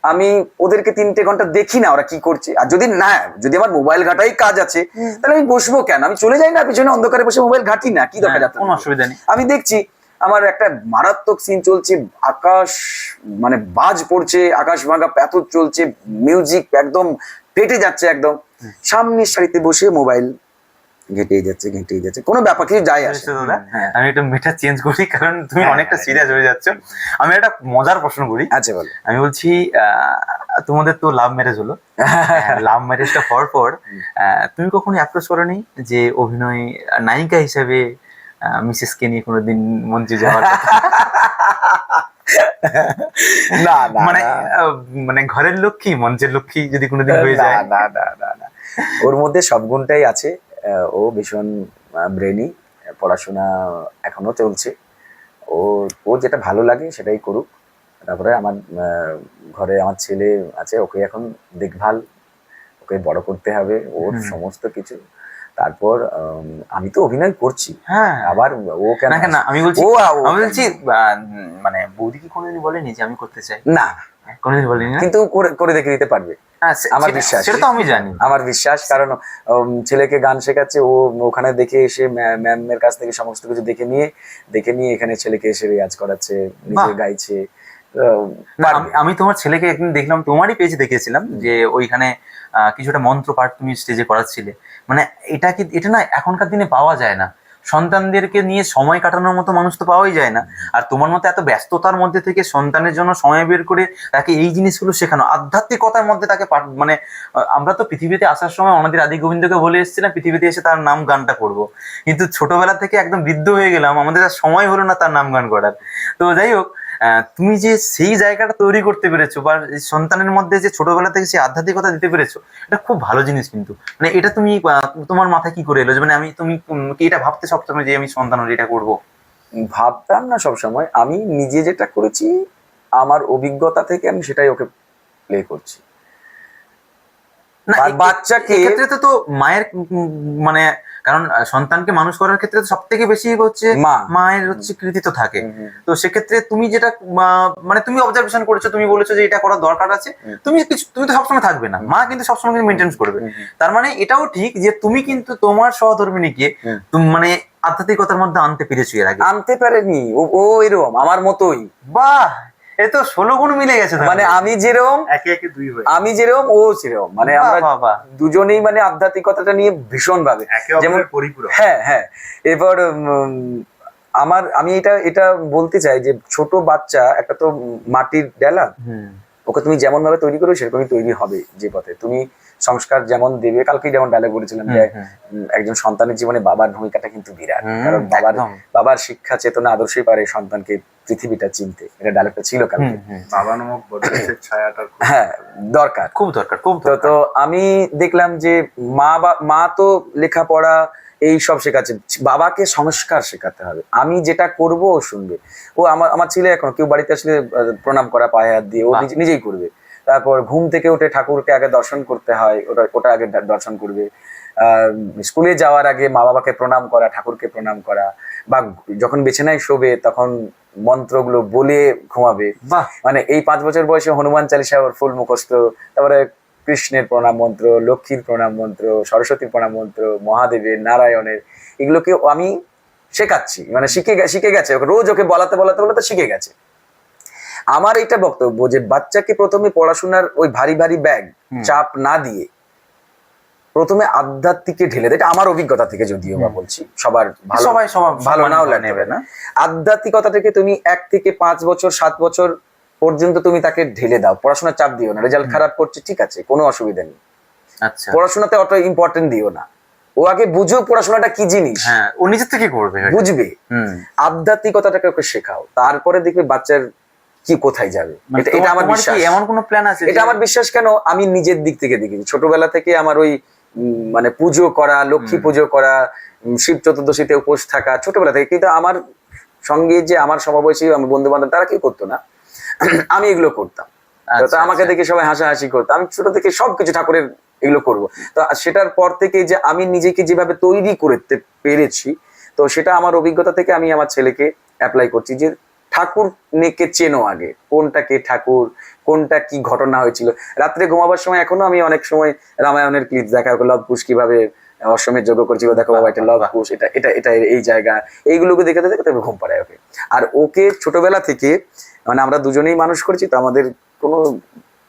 আমি ওদেরকে 3টে ঘন্টা দেখি না ওরা কি করছে। আর যদি আমার মোবাইল ঘাটাই কাজ আছে, তাহলে আমি বসবো কেন? আমি চলে যাই না পিছনে অন্ধকারে বসে মোবাইল ঘাটি না, কি দরকার যাত্রা কোনো দেখতে? অসুবিধা নেই। আমি দেখছি আমার একটা মারাত্মক সিন চলছে, আকাশ মানে বাজ পড়ছে, আকাশ ভাঙা প্যাথর চলছে, মিউজিক একদম ফেটে যাচ্ছে, একদম সামনের সারিতে বসে মোবাইল ঘেঁটেই যাচ্ছে, কোনো ব্যাপার কিছু যায় আসে বুঝেছো না। দাদা? হ্যাঁ, আমি একটু মেটা চেঞ্জ করি, কারণ তুমি হ্যাঁ, অনেকটা হ্যাঁ, সিরিয়াস হয়ে যাচ্ছ। আমি একটা মজার প্রশ্ন করি। আচ্ছা বলো। আমি বলছি তোমাদের তো লাভ ম্যারেজ হলো, লাভ ম্যারেজটা হওয়ার পর তুমি কখনো অ্যাপ্রোচ করোনি যে অভিনয় নায়িকা হিসেবে মিসেস কে নিয়ে কোনোদিন মঞ্চে যাওয়ার কথা? না না মানে না, মানে ঘরের লক্ষ্মী মঞ্চের লক্ষ্মী যদি কোনোদিন হয়ে যায়। না না না না, ওর মধ্যে সব গুণটাই আছে। ও ভীষণ ব্রেনি, পড়াশোনা এখনো চলছে। ও ও যেটা ভালো লাগে সেটাই করুক। তারপরে আমার ঘরে আমার ছেলে আছে, ওকে এখন দেখভাল, ওকে বড় করতে হবে, ওর সমস্ত কিছু। তারপর আমি তো অভিনয় করছি, হ্যাঁ, আবার ও কেন না না, আমি বলছি ও আমি বলছি মানে বৌদি কি কোনোদিন বলেনি যে আমি করতে চাই? না, কোনোদিন বলেনি না? কিন্তু করে দেখে দিতে পারবে, হ্যাঁ, আমার বিশ্বাস। সেটা তো আমি জানি। আমার বিশ্বাস, কারণ ছেলেকে গান শেখাচ্ছে ও, ওখানে দেখে এসে ম্যামের কাছ থেকে সমস্ত কিছু দেখে নিয়ে এখানে ছেলেকে এসে রেয়াজ করাচ্ছে, নিজে বাহ। গাইছে। না, আমি তোমার ছেলেকে একদিন দেখলাম, তোমারই পেজে দেখেছিলাম যে ওইখানে কিছুটা মন্ত্র পাঠ তুমি স্টেজে করাচ্ছিলে। মানে এটা না এখনকার দিনে পাওয়া যায় না। সন্তানদেরকে নিয়ে সময় কাটানোর মতো মানুষ তো পাওয়াই যায় না। আর তোমার মতো এত ব্যস্ততার মধ্যে থেকে সন্তানের জন্য সময় বের করে তাকে এই জিনিসগুলো শেখানো, আধ্যাত্মিকতার মধ্যে তাকে মানে আমরা তো পৃথিবীতে আসার সময় আমাদের আদি গোবিন্দকে বলে এসেছিলাম পৃথিবীতে এসে তার নাম গানটা করব, কিন্তু ছোটবেলা থেকে একদম বৃদ্ধ হয়ে গেলাম, আমাদের আর সময় হলো না তার নাম গান করার। তো যাই হোক, তুমি যে সেই জায়গাটা তৈরি করতে পেরেছো বা সন্তানের মধ্যে যে ছোটবেলা থেকে সেই আধ্যাত্মিকতা দিতে পেরেছো, এটা খুব ভালো জিনিস। কিন্তু মানে এটা তুমি তোমার মাথায় কি করে এলো যে মানে তুমি কি এটা ভাবতে সবসময় যে আমি সন্তান হলে এটা করবো? ভাবতাম না সবসময়, আমি নিজে যেটা করেছি আমার অভিজ্ঞতা থেকে আমি সেটাই ওকে প্লে করছি। না, আর বাচ্চাকে ক্ষেত্রে তো মায়ের মানে কারণ সন্তানকে মানুষ করার ক্ষেত্রে সব থেকে বেশি হচ্ছে মায়ের হচ্ছে কৃতিত্ব থাকে। তো সেক্ষেত্রে তুমি যেটা মানে তুমি অবজারভেশন করেছো, তুমি বলেছো যে এটা করার দরকার আছে, তুমি তো সবসময় থাকবে না, মা কিন্তু সবসময় কিন্তু মেনটেন করবে। তার মানে এটাও ঠিক যে তুমি কিন্তু তোমার সহধর্মিণীকে মানে আধ্যাত্মিকতার মধ্যে আনতে পেরেছো এর আগে। আনতে পারেনি, ও এরকম আমার মতোই। বাহ, এ তো 16 গুণ মিলে গেছে। মানে আমি যেরকম একে একে দুই হয়ে আমি যেরকম ও সেরকম, মানে আমরা দুজনেই মানে আধ্যাত্মিকতাটা নিয়ে ভীষণ ভাবে একে অপরের পরিপূরক। হ্যাঁ হ্যাঁ। এবার আমি এটা বলতে চাই যে ছোট বাচ্চা একটা তো মাটির ডেলা, ওকে তুমি যেমন ভাবে তৈরি করবে সেরকমই তৈরি হবে। যে পথে তুমি সংস্কার যেমন দেবে, কালকে যেমন ডায়লগ বলেছিলাম যে একজন সন্তানের জীবনে বাবার ভূমিকাটা কিন্তু বিরাট, কারণ বাবার শিক্ষা চেতনা আদর্শই পারে সন্তানকে পৃথিবীটা চিনতে। এটা ডায়লগটা ছিল কালকে। বাবা নামক বদলের ছায়াটা হ্যাঁ, দরকার, খুব দরকার, খুব তো আমি দেখলাম যে মা তো লেখাপড়া এই সব শেখাচ্ছে, বাবাকে সংস্কার শেখাতে হবে। আমি যেটা করব ও শুনবে। ও আমার ছেলে এখন কেউ বাড়িতে আসলে প্রণাম করা, পায়ে হাত দিয়ে ও নিজেই করবে। তারপর ঘুম থেকে উঠে ঠাকুরকে আগে দর্শন করতে হয়, ওটা আগে দর্শন করবে। স্কুলে যাওয়ার আগে মা বাবাকে প্রণাম করা, ঠাকুরকে প্রণাম করা, বা যখন বিছানায় শোবে তখন মন্ত্রগুলো বলে ঘুমাবে। মানে এই 5 বছর বয়সে হনুমান চালিসা ওর ফুল মুখস্থ। তারপরে কৃষ্ণের প্রণাম মন্ত্র, লক্ষ্মীর প্রণাম মন্ত্র, সরস্বতীর প্রণাম মন্ত্র, মহাদেবের, নারায়ণের, এগুলোকে আমি শেখাচ্ছি, মানে শিখে গেছে, রোজ ওকে বলাতে বলাতে বলাতে শিখে গেছে। আমার এটা বক্তব্য যে বাচ্চাকে প্রথমে পড়াশোনার ওই ভারী ভারী ব্যাগ চাপ না দিয়ে প্রথমে আধ্যাত্মিকে ঢেলে দেয়। এটা আমার অভিজ্ঞতা থেকে যদিও বা বলছি, সবার ভালো সবাই ভালো নাও লাগবে নেবে না। আধ্যাত্মিকতাটাকে তুমি 1 থেকে 5 বছর 7 বছর পর্যন্ত তুমি তাকে ঢেলে দাও, পড়াশোনার চাপ দিও না, রেজাল্ট খারাপ করছে ঠিক আছে, কোনো অসুবিধা নেই, আচ্ছা, পড়াশোনাতে অত ইম্পর্টেন্ট দিও না, ও আগে বুঝুক পড়াশোনাটা কি জিনিস, হ্যাঁ ও নিজের থেকে করবে, বুঝবে। আধ্যাত্মিকতাটাকে ওকে শেখাও, তারপরে দেখবে বাচ্চার কি কোথায় যাবে। এটা আমার বিশ্বাস। এমন কোনো প্ল্যান আছে? এটা আমার বিশ্বাস, কেন আমি নিজের দিক থেকে দেখেছি, ছোটবেলা থেকে আমার ওই মানে পুজো করা, লক্ষ্মী পুজো করা, শিব চতুর্দশীতে উপোস থাকা ছোটবেলা থেকে, কিন্তু আমার সঙ্গে যে আমার সমবয়সী আমার বন্ধু বান্ধব তারা কেউ করতো না, আমি এগুলো করতাম। তো আমাকে দেখে সবাই হাসাহাসি করতো, আমি ছোট থেকে সবকিছু ঠাকুরের এগুলো করবো। তো সেটার পর থেকে যে আমি নিজেকে যেভাবে তৈরি করতে পেরেছি, তো সেটা আমার অভিজ্ঞতা থেকে আমি আমার ছেলেকে অ্যাপ্লাই করছি যে ঠাকুর নেকে চেনো আগে, কোনটা কে ঠাকুর, কোনটা কি ঘটনা হয়েছিল। রাত্রে ঘুমাবার সময় এখনো আমি অনেক সময় রামায়ণের ক্লিপ দেখা, লব কুশ কিভাবে অশ্বমেধ যজ্ঞ করছিল, দেখো বাবা এটা লব কুশ, এটা এটা এটা এই জায়গা, এইগুলোকে দেখে দেখে তবে ঘুম পাড়ায় ওকে। আর ওকে ছোটবেলা থেকে, মানে আমরা দুজনেই মানুষ করেছি, তো আমাদের কোনো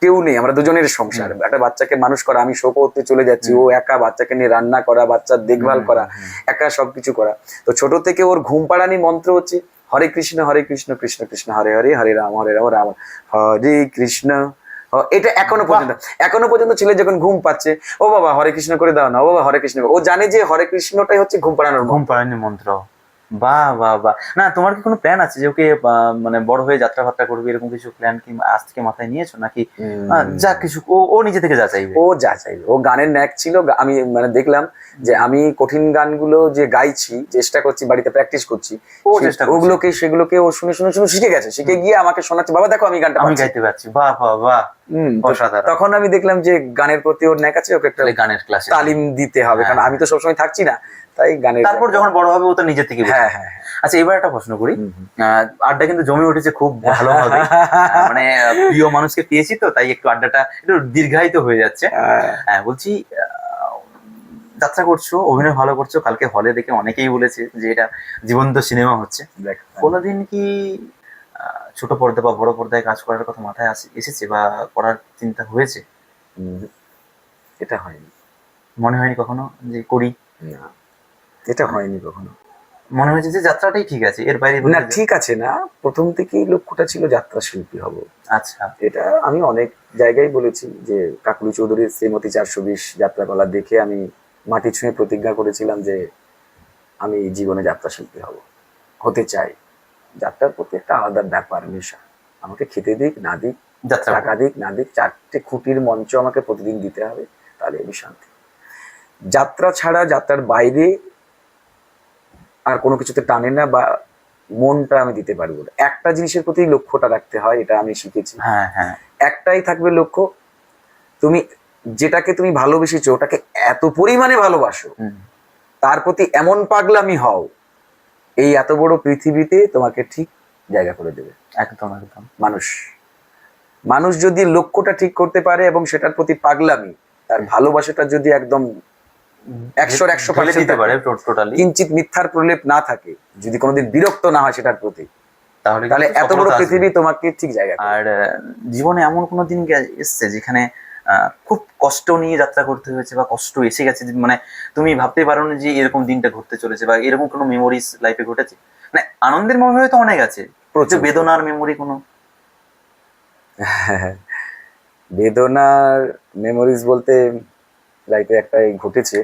কেউ নেই, আমরা দুজনের সংসার। একটা বাচ্চাকে মানুষ করা, আমি শো করতে চলে যাচ্ছি, ও একা বাচ্চাকে নিয়ে রান্না করা, বাচ্চার দেখভাল করা, একা সবকিছু করা। তো ছোট থেকে ওর ঘুম পাড়ানি মন্ত্র হচ্ছে হরে কৃষ্ণ কৃষ্ণ কৃষ্ণ হরে হরে, হরে রাম রাম হরে কৃষ্ণ। এটা এখনো পর্যন্ত ছেলে যখন ঘুম পাচ্ছে, ও বাবা হরে কৃষ্ণ করে দাও না, ও বাবা হরে কৃষ্ণ, ও জানে যে হরে কৃষ্ণটাই হচ্ছে ঘুম পাড়ানোর মন্ত্র। বাহ বাহ বাহ। না তোমার কি কোনো প্ল্যান আছে যে ওকে মানে বড় হয়ে যাত্রা ফাত্রা করবে, এরকম কিছু প্ল্যান কি আজ থেকে মাথায় নিয়েছো, নাকি যা কিছু ও নিজে থেকে যা চাইবে? ও যা চাইবে, ও গানের ন্যাক ছিল, আমি মানে দেখলাম যে আমি কঠিন গানগুলো যে গাইছি, চেষ্টা করছি, বাড়িতে প্র্যাকটিস করছি, সেগুলোকে ও শুনে শুনে শুনে শিখে গেছে, শিখে গিয়ে আমাকে শোনাচ্ছে, বাবা দেখো আমি গানটা গাইতে পারছি, বাহ বাহ বাহ, অসাধারণ। তখন আমি দেখলাম যে গানের প্রতি ওর ন্যাক আছে, ওকে একটা গানের ক্লাসে তালিম দিতে হবে, কারণ আমি তো সবসময় থাকছি না, তাই গানের। তারপর যখন বড় হবে ও তো নিজে থেকে। হ্যাঁ হ্যাঁ। আচ্ছা এবার একটা প্রশ্ন করি, আড্ডা কিন্তু জমে উঠেছে খুব ভালোভাবে, মানে প্রিয় মানুষকে পেয়েছি তো, তাই একটু আড্ডাটা একটু দীর্ঘায়িত হয়ে যাচ্ছে। হ্যাঁ বলছি, যাত্রা করছো, অভিনয় ভালো করছো, কালকে হলে দেখে অনেকেই বলেছে যে এটা জীবন্ত সিনেমা হচ্ছে। কোনোদিন কি ছোট পর্দা বা বড় পর্দায় কাজ করার কথা মাথায় এসেছে বা করার চিন্তা হয়েছে? এটা হয়নি, মনে হয়নি কখনো যে করি? না, এটা হয়নি কখনো। মনে হয়েছে যে যাত্রাটাই ঠিক আছে, এর বাইরে না ঠিক আছে না, প্রথম থেকেই লক্ষ্যটা ছিল যাত্রা শিল্পী হব। আচ্ছা, এটা আমি অনেক জায়গায় বলেছি যে কাকুলি চৌধুরীর শ্রীমতী 420 যাত্রাপালা দেখে আমি মাটি ছুঁয়ে প্রতিজ্ঞা করেছিলাম যে আমি জীবনে যাত্রা শিল্পী হতে চাই। যাত্রার প্রতি একটা আলাদা ব্যাপার, নেশা। আমাকে খেতে দিক না দিক, টাকা দিক না দিক, 4টে খুঁটির মঞ্চ আমাকে প্রতিদিন দিতে হবে, তাহলে আমি শান্তি। যাত্রা ছাড়া, যাত্রার বাইরে আর কোনো কিছুতে টানে না, বা মনটা আমি দিতে পারবো না। একটা জিনিসের প্রতি লক্ষ্যটা রাখতে হয়, এটা আমি শিখেছি। হ্যাঁ হ্যাঁ, একটাই থাকবে লক্ষ্য, তুমি যেটাকে তুমি ভালোবেসেছো ওটাকে এত পরিমাণে ভালোবাসো, তার প্রতি এমন পাগলামি হও, এই এত বড় পৃথিবীতে তোমাকে ঠিক জায়গা করে দেবে। একদম একদম। মানুষ যদি লক্ষ্যটা ঠিক করতে পারে এবং সেটার প্রতি পাগলামি, তার ভালোবাসাটা যদি একদম 100% কিঞ্চিত মিথ্যার প্রলেপ না থাকে, যদি কোনোদিন বিরক্ত না হয় সেটার প্রতি, তাহলে এত বড় পৃথিবী তোমাকে ঠিক জায়গা। আর জীবনে এমন কোনো দিন এসছে যেখানে খুব কষ্ট নিয়ে যাত্রা করতে হয়েছে বা কষ্ট এসে গেছে, মানে তুমি ভাবতে পারো না যে এরকম দিনটা ঘটতে চলেছে, বা এরকম কোনো মেমোরিজ লাইফে ঘটেছে? মানে আনন্দের মেমোরি তো অনেক আছে, বেদনার মেমোরি কোনো? বেদনার মেমোরিজ বলতে লাইফে একটাই ঘটেছে,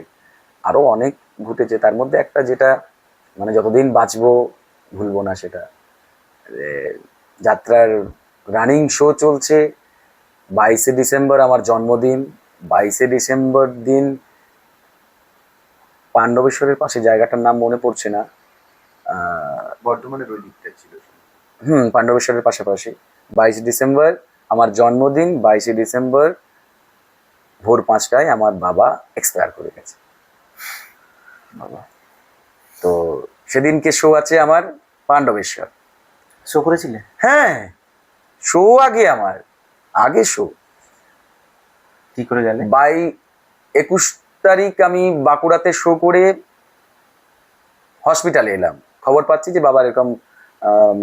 আরো অনেক ঘটেছে, তার মধ্যে একটা যেটা মানে যতদিন বাঁচবো ভুলবো না, সেটা যাত্রার রানিং শো চলছে। 22শে ডিসেম্বর আমার জন্মদিন। 22শে ডিসেম্বর দিন পাণ্ডবেশ্বরের পাশে, জায়গাটার নাম মনে পড়ছে না, বর্ধমানের ওই দিকটা ছিল। পাণ্ডবেশ্বরের পাশাপাশি 22 ডিসেম্বর আমার জন্মদিন। 22শে ডিসেম্বর ভোর 5টায় আমার বাবা এক্সপায়ার করে গেছে। বাবা, তো সেদিনকে শো আছে আমার পাণ্ডবেশ্বর। শো করেছিলে? হ্যাঁ, শো আগে, আমার আগে শো। কি করে গেলে? 21 তারিখ আমি বাঁকুড়াতে শো করে হসপিটালে এলাম, খবর পাচ্ছি যে বাবার এরকম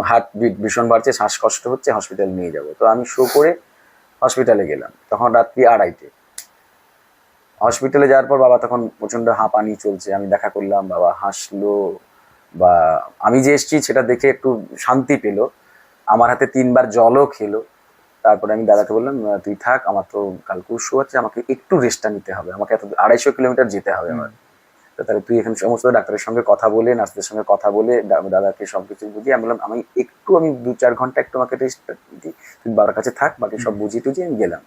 হার্ট বিট ভীষণ বাড়ছে, শ্বাসকষ্ট হচ্ছে, হসপিটালে নিয়ে যাব। তো আমি শো করে হসপিটালে গেলাম, তখন রাত্রি 2:30-টে। হসপিটালে যাওয়ার পর বাবা তখন প্রচন্ড হাঁপানি চলছে, আমি দেখা করলাম, বাবা হাসলো, বা আমি যে এসেছি সেটা দেখে একটু শান্তি পেলো, আমার হাতে 3বার জলও খেলো। তারপরে আমি দাদাকে বললাম, তুই থাক, আমার তো কালকে শো আছে, আমাকে একটু রেস্টটা নিতে হবে, আমাকে এত 250 কিলোমিটার যেতে হবে আমার। তো তাহলে তুই এখানে সমস্ত ডাক্তারের সঙ্গে কথা বলে, নার্সদের সঙ্গে কথা বলে, দাদাকে সবকিছু বুঝিয়ে আমি বললাম, আমি 2-4 ঘন্টা একটু আমাকে রেস্ট দিই, তুই বাবার কাছে থাক, বাকি সব বুঝিয়ে টুঝিয়ে আমি গেলাম।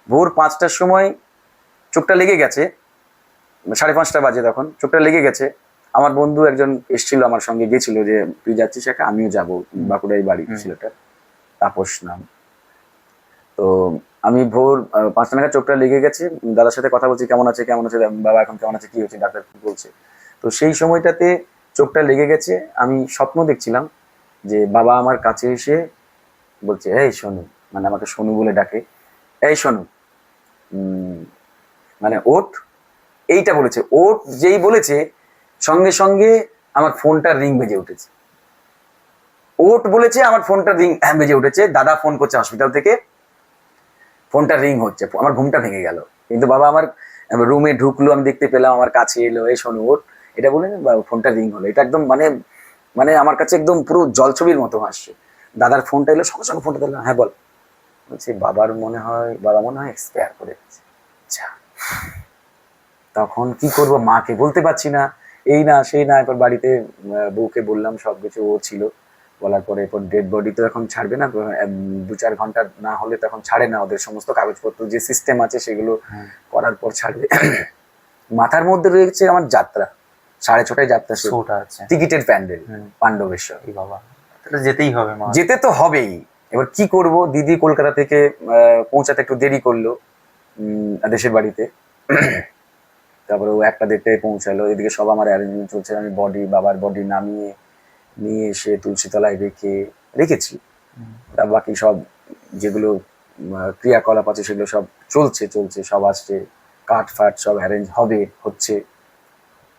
ভোর 5টার সময় চোখটা লেগে গেছে, 5:30 বাজে, তখন চোখটা লেগে গেছে। আমার বন্ধু একজন এসেছিল আমার সঙ্গে, গেছিল যে তুই যাচ্ছিস একা, আমিও যাবো, বাঁকুড়ায় বাড়ি ছেলেটা, তাপস নাম। তো আমি ভোর 5টা নাগাদ চোখটা লেগে গেছে, দাদার সাথে কথা বলছি, কেমন আছে কেমন আছে, বাবা এখন কেমন আছে, কি হচ্ছে, ডাক্তার কি বলছে। তো সেই সময়টাতে চোখটা লেগে গেছে, আমি স্বপ্ন দেখছিলাম যে বাবা আমার কাছে এসে বলছে, এই শোনু, মানে আমাকে শোনু বলে ডাকে, এই শোনু, মানে ওঠ, এইটা বলেছে। ওঠ যেই বলেছে, সঙ্গে সঙ্গে আমার ফোনটা রিং বেজে উঠেছে। ওঠ বলেছে, আমার ফোনটা রিং বেজে উঠেছে, দাদা ফোন করছে হসপিটাল থেকে, ফোনটা রিং হচ্ছে, আমার ঘুমটা ভেঙে গেল। কিন্তু বাবা আমার রুমে ঢুকলো, আমি দেখতে পেলাম, আমার কাছে এলো, এই শোনো ওঠ, এটা বলে ফোনটা রিং হলো। এটা একদম মানে মানে আমার কাছে একদম পুরো জলছবির মতো আসছে। দাদার ফোনটা এলো, সঙ্গে সঙ্গে ফোনটা দিলাম, হ্যাঁ বল। বলছি বাবা মনে হয় এক্সপায়ার করে গেছে। আচ্ছা, তখন কি করব, মাকে বলতে পারছি না, এই না সেই না। এরপর বাড়িতে বউকে বললাম, সবকিছু ও ছিল, বলার পরে এরপর ডেড বডি তো এখন ছাড়বে না, 2-4 ঘন্টা না হলে তখন ছাড়ে না, ওদের সমস্ত কাগজপত্র যে সিস্টেম আছে সেগুলো করার পর ছাড়বে। মাথার মধ্যে রয়েছে আমার যাত্রা, 6:30টায় যাত্রা শুরু, টিকিটের প্যান্ডেল, পাণ্ডবেশ্বর। বাবা, তাহলে যেতেই হবে, মা যেতে তো হবেই। এবার কি করব, দিদি কলকাতা থেকে পৌঁছাতে একটু দেরি করলো দেশের বাড়িতে। তারপরে ও 1টা-1:30টায় পৌঁছালো, এদিকে সব আমার অ্যারেঞ্জমেন্ট চলছে, আমি বাবার বডি নিয়ে এসে তুলসীতলায় রেখেছি। তার বাকি সব যেগুলো ক্রিয়াকলাপ আছে সেগুলো সব চলছে, সব আসছে, কাঠ ফাট সব অ্যারেঞ্জ হচ্ছে।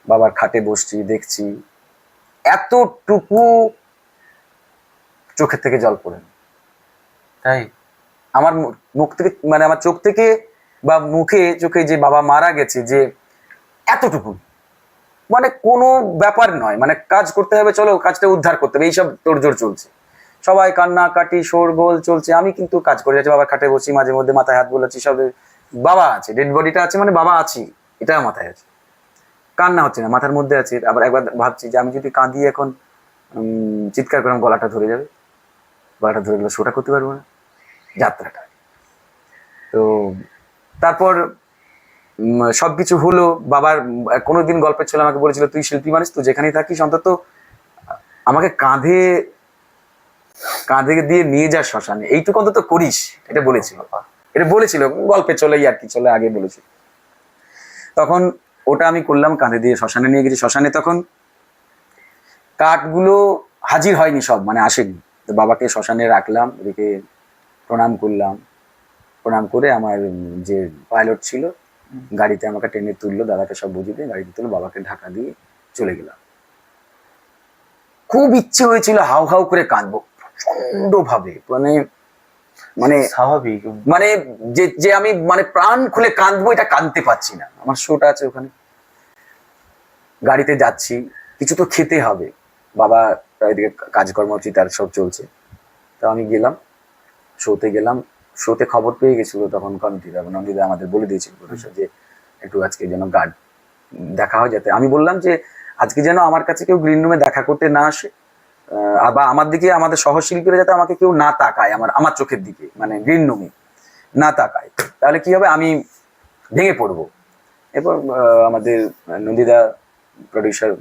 বাবার খাটে বসছি, দেখছি, এতটুকু চোখের থেকে জল পড়ে, তাই আমার মুখ থেকে, মানে আমার চোখ থেকে বা চোখে যে বাবা মারা গেছে, যে এতটুকু, মানে কোনো ব্যাপার নয়, মানে কাজ করতে হবে, চলো কাজটা উদ্ধার করতে হবে, এইসব তোড়জোড় চলছে, সবাই কান্নাকাটি শোরগোল চলছে। আমি কিন্তু কাজ করে যাচ্ছি, বাবার খাটে বসি, মাঝে মধ্যে মাথায় হাত বোলাচ্ছি, সব বাবা আছে, ডেড বডিটা আছে, মানে বাবা আছি, এটা মাথায় আছে, কান্না হচ্ছে না, মাথার মধ্যে আছে। আবার একবার ভাবছি যে আমি যদি কাঁদি এখন, চিৎকার করে গলাটা ধরে যাবে, গলাটা ধরে গেলে শোটা করতে পারবো না, যাত্রাটা। তো তারপর সবকিছু হলো। বাবার কোনোদিন গল্পের ছেলে আমাকে বলেছিল, তুই শিল্পী মানুষ, তুই যেখানেই থাকিস অন্তত আমাকে কাঁধে দিয়ে নিয়ে যা শ্মশানে, এইটুকু অন্তত করিস, এটা বলেছিল গল্পে চলে, আর কি চলে, আগে বলেছিল। তখন ওটা আমি করলাম, কাঁধে দিয়ে শ্মশানে নিয়ে গেছি। শ্মশানে তখন কাঠগুলো হাজির হয়নি, সব মানে আসেনি। তো বাবাকে শ্মশানে রাখলাম, রেখে প্রণাম করলাম, প্রণাম করে আমার যে পাইলট ছিল গাড়িতে আমাকে টেনে তুললো, দাদাকে সব বুঝিয়ে দিয়ে গাড়িতে তুললো, বাবাকে ঢাকা দিয়ে চলে গেলাম। খুব ইচ্ছে হয়েছিল হাউ হাউ করে কাঁদবো প্রচন্ড ভাবে, মানে স্বাভাবিক, মানে যে আমি মানে প্রাণ খুলে কাঁদবো, এটা কাঁদতে পারছি না। আমার শোটা আছে ওখানে, গাড়িতে যাচ্ছি, কিছু তো খেতে হবে, বাবা এদিকে কাজকর্ম তার সব চলছে। তো আমি গেলাম, শোতে খবর পেয়ে গেছিল তখন নন্দিদা আমাদের বলে দিয়েছিল যে একটু আজকে যেন গার্ড দেখা হয়, যাতে আমি বললাম যে আজকে যেন আমার কাছে কেউ গ্রিন রুমে দেখা করতে না আসে, বা আমার দিকে আমাদের সহশিল্পীরা যাতে আমাকে কেউ না তাকায়, আমার চোখের দিকে, মানে গ্রিন রুমে না তাকায়, তাহলে কি হবে, আমি ভেঙে পড়বো। এরপর আমাদের নন্দিদা প্রডিউসার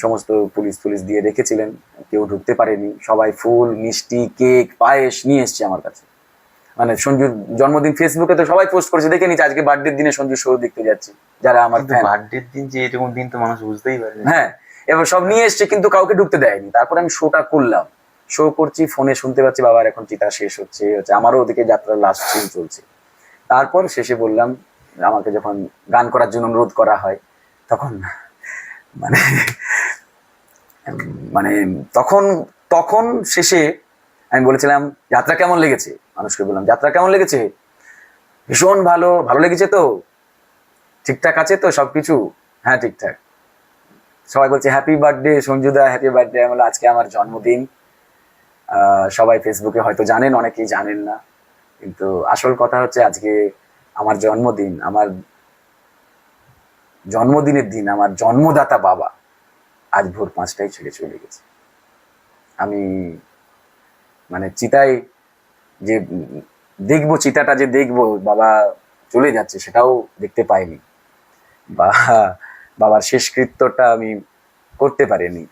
সমস্ত পুলিশ দিয়ে রেখেছিলেন, কেউ ঢুকতে পারেনি, সবাই ফুল মিষ্টি কেক পায়েস নিয়ে এসছে আমার কাছে। মানে সঞ্জুর জন্মদিন ফেসবুকে তো সবাই পোস্ট করেছে, দেখে নিচ্ছে আজকে বার্থডের দিনে সঞ্জুর শো দেখতে যাচ্ছি, যারা আমার বার্থডের দিন যে এরকম দিন তো মানুষ বুঝতেই পারে। হ্যাঁ, এবার সব নিয়ে এসছে, কিন্তু কাউকে ঢুকতে দেয়নি। তারপরে আমি শোটা করলাম, শো করছি, ফোনে শুনতে পাচ্ছি বাবার এখন চিতা শেষ হচ্ছে, আমারও ওদিকে যাত্রার লাস্ট সিন চলছে। তারপর শেষে বললাম, আমাকে যখন গান করার জন্য অনুরোধ করা হয় তখন মানে মানে তখন তখন শেষে আমি বলেছিলাম যাত্রা কেমন লেগেছে, মানুষকে বললাম যাত্রা কেমন লেগেছে, ভীষণ ভালো, ভালো লেগেছে তো, ঠিকঠাক আছে তো সবকিছু, হ্যাঁ ঠিকঠাক। সবাই বলছে হ্যাপি বার্থডে সঞ্জুদা, হ্যাপি বার্থডে। আমি বললাম আজকে আমার জন্মদিন, সবাই ফেসবুকে হয়তো জানেন, অনেকেই জানেন না, কিন্তু আসল কথা হচ্ছে আজকে আমার জন্মদিন, আমার জন্মদিনের দিন আমার জন্মদাতা বাবা আজ ভোর 5টায় ছেড়ে চলে গেছে। আমি মানে চিতায় যে দেখবো, চিতাটা যে দেখবো বাবা চলে যাচ্ছে সেটাও দেখতে পাইনি, বা বাবার শেষকৃত্যটা আমি করতে পারিনি।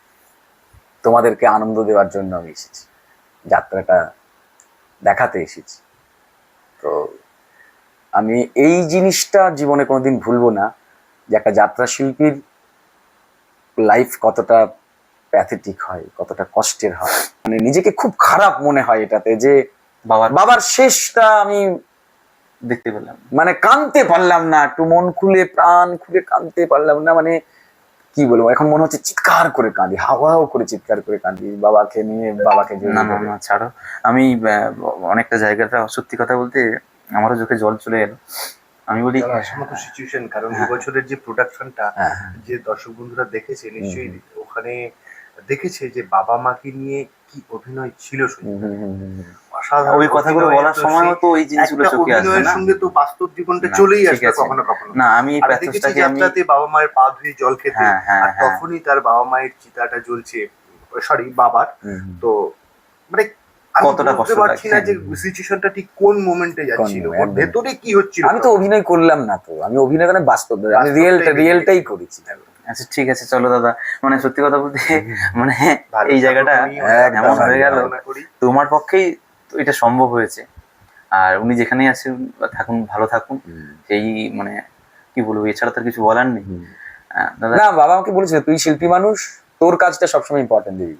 তোমাদেরকে আনন্দ দেওয়ার জন্য আমি এসেছি, যাত্রাটা দেখাতে এসেছি। তো আমি এই জিনিসটা জীবনে কোনোদিন ভুলবো না, যে একটা যাত্রা শিল্পীর লাইফ কতটা প্যাথেটিক হয়, কতটা কষ্টের হয়। মানে নিজেকে খুব খারাপ মনে হয় এটাতে, যে বাবার শেষটা আমি দেখতে পেলাম। মানে কাঁদতে পারলাম না, একটু মন খুলে প্রাণ খুলে কাঁদতে পারলাম না। মানে কি বলবো, এখন মনে হচ্ছে চিৎকার করে কাঁদি, হাওয়াও করে চিৎকার করে কাঁদি বাবাকে নিয়ে, বাবাকে জড়িয়ে না না ধরে। না ছাড়ো, আমি অনেকটা জায়গাটা সত্যি কথা বলতে আমারও চোখে জল চলে এলো। আমি বলি সমস্ত সিচুয়েশন, কারণ এবছরের যে প্রোডাকশনটা হ্যাঁ, যে দর্শক বন্ধুরা দেখেছে নিশ্চয়ই ওখানে দেখেছে যে বাবা মাকে নিয়ে কি অভিনয় ছিল শুধু। অসাধারণ ওই কথাগুলো অভিনয়, বলার তো সময় সেই তো ওই জিনিসগুলো একটা চোখে আসবে অভিনয়ের না। সঙ্গে তো বাস্তব জীবনটা না, চলেই ঠিক আসবে আছে। কখনো কখনো। না আমি এই আর দেখেছি প্যাথোসটাকে আমি যাত্রাতে বাবা মায়ের পা ধুয়ে জল খেতে, হ্যাঁ হ্যাঁ আর হ্যাঁ তখনই তার বাবা মায়ের চিতাটা জ্বলছে, সরি বাবার, তো মানে আমি কতটা বুঝতে কষ্ট পারছি না লাগছে। যে সিচুয়েশনটা ঠিক কোন মোমেন্টে যাচ্ছিল, ওর একদম। ভেতরে কি হচ্ছিল। আমি তো অভিনয় করলাম না, তো আমি অভিনয় মানে বাস্তব, আমি বাস্তবটাই রিয়েলটাই করেছি। আচ্ছা ঠিক আছে চলো দাদা, মানে সত্যি কথা বলতে মানে ভালো এই থাকো জায়গাটা তুমি, একদম এমন হয়ে গেল, কামনা করি। তোমার পক্ষেই তো এটা সম্ভব হয়েছে। আর উনি যেখানেই আছেন থাকুন, ভালো থাকুন, সেই মানে কি বলবো, এছাড়া তো আর কিছু বলার নেই। দাদা না, বাবা আমাকে বলেছিল তুই শিল্পী মানুষ, তোর কাজটা সবসময় ইম্পর্টেন্ট দিবি,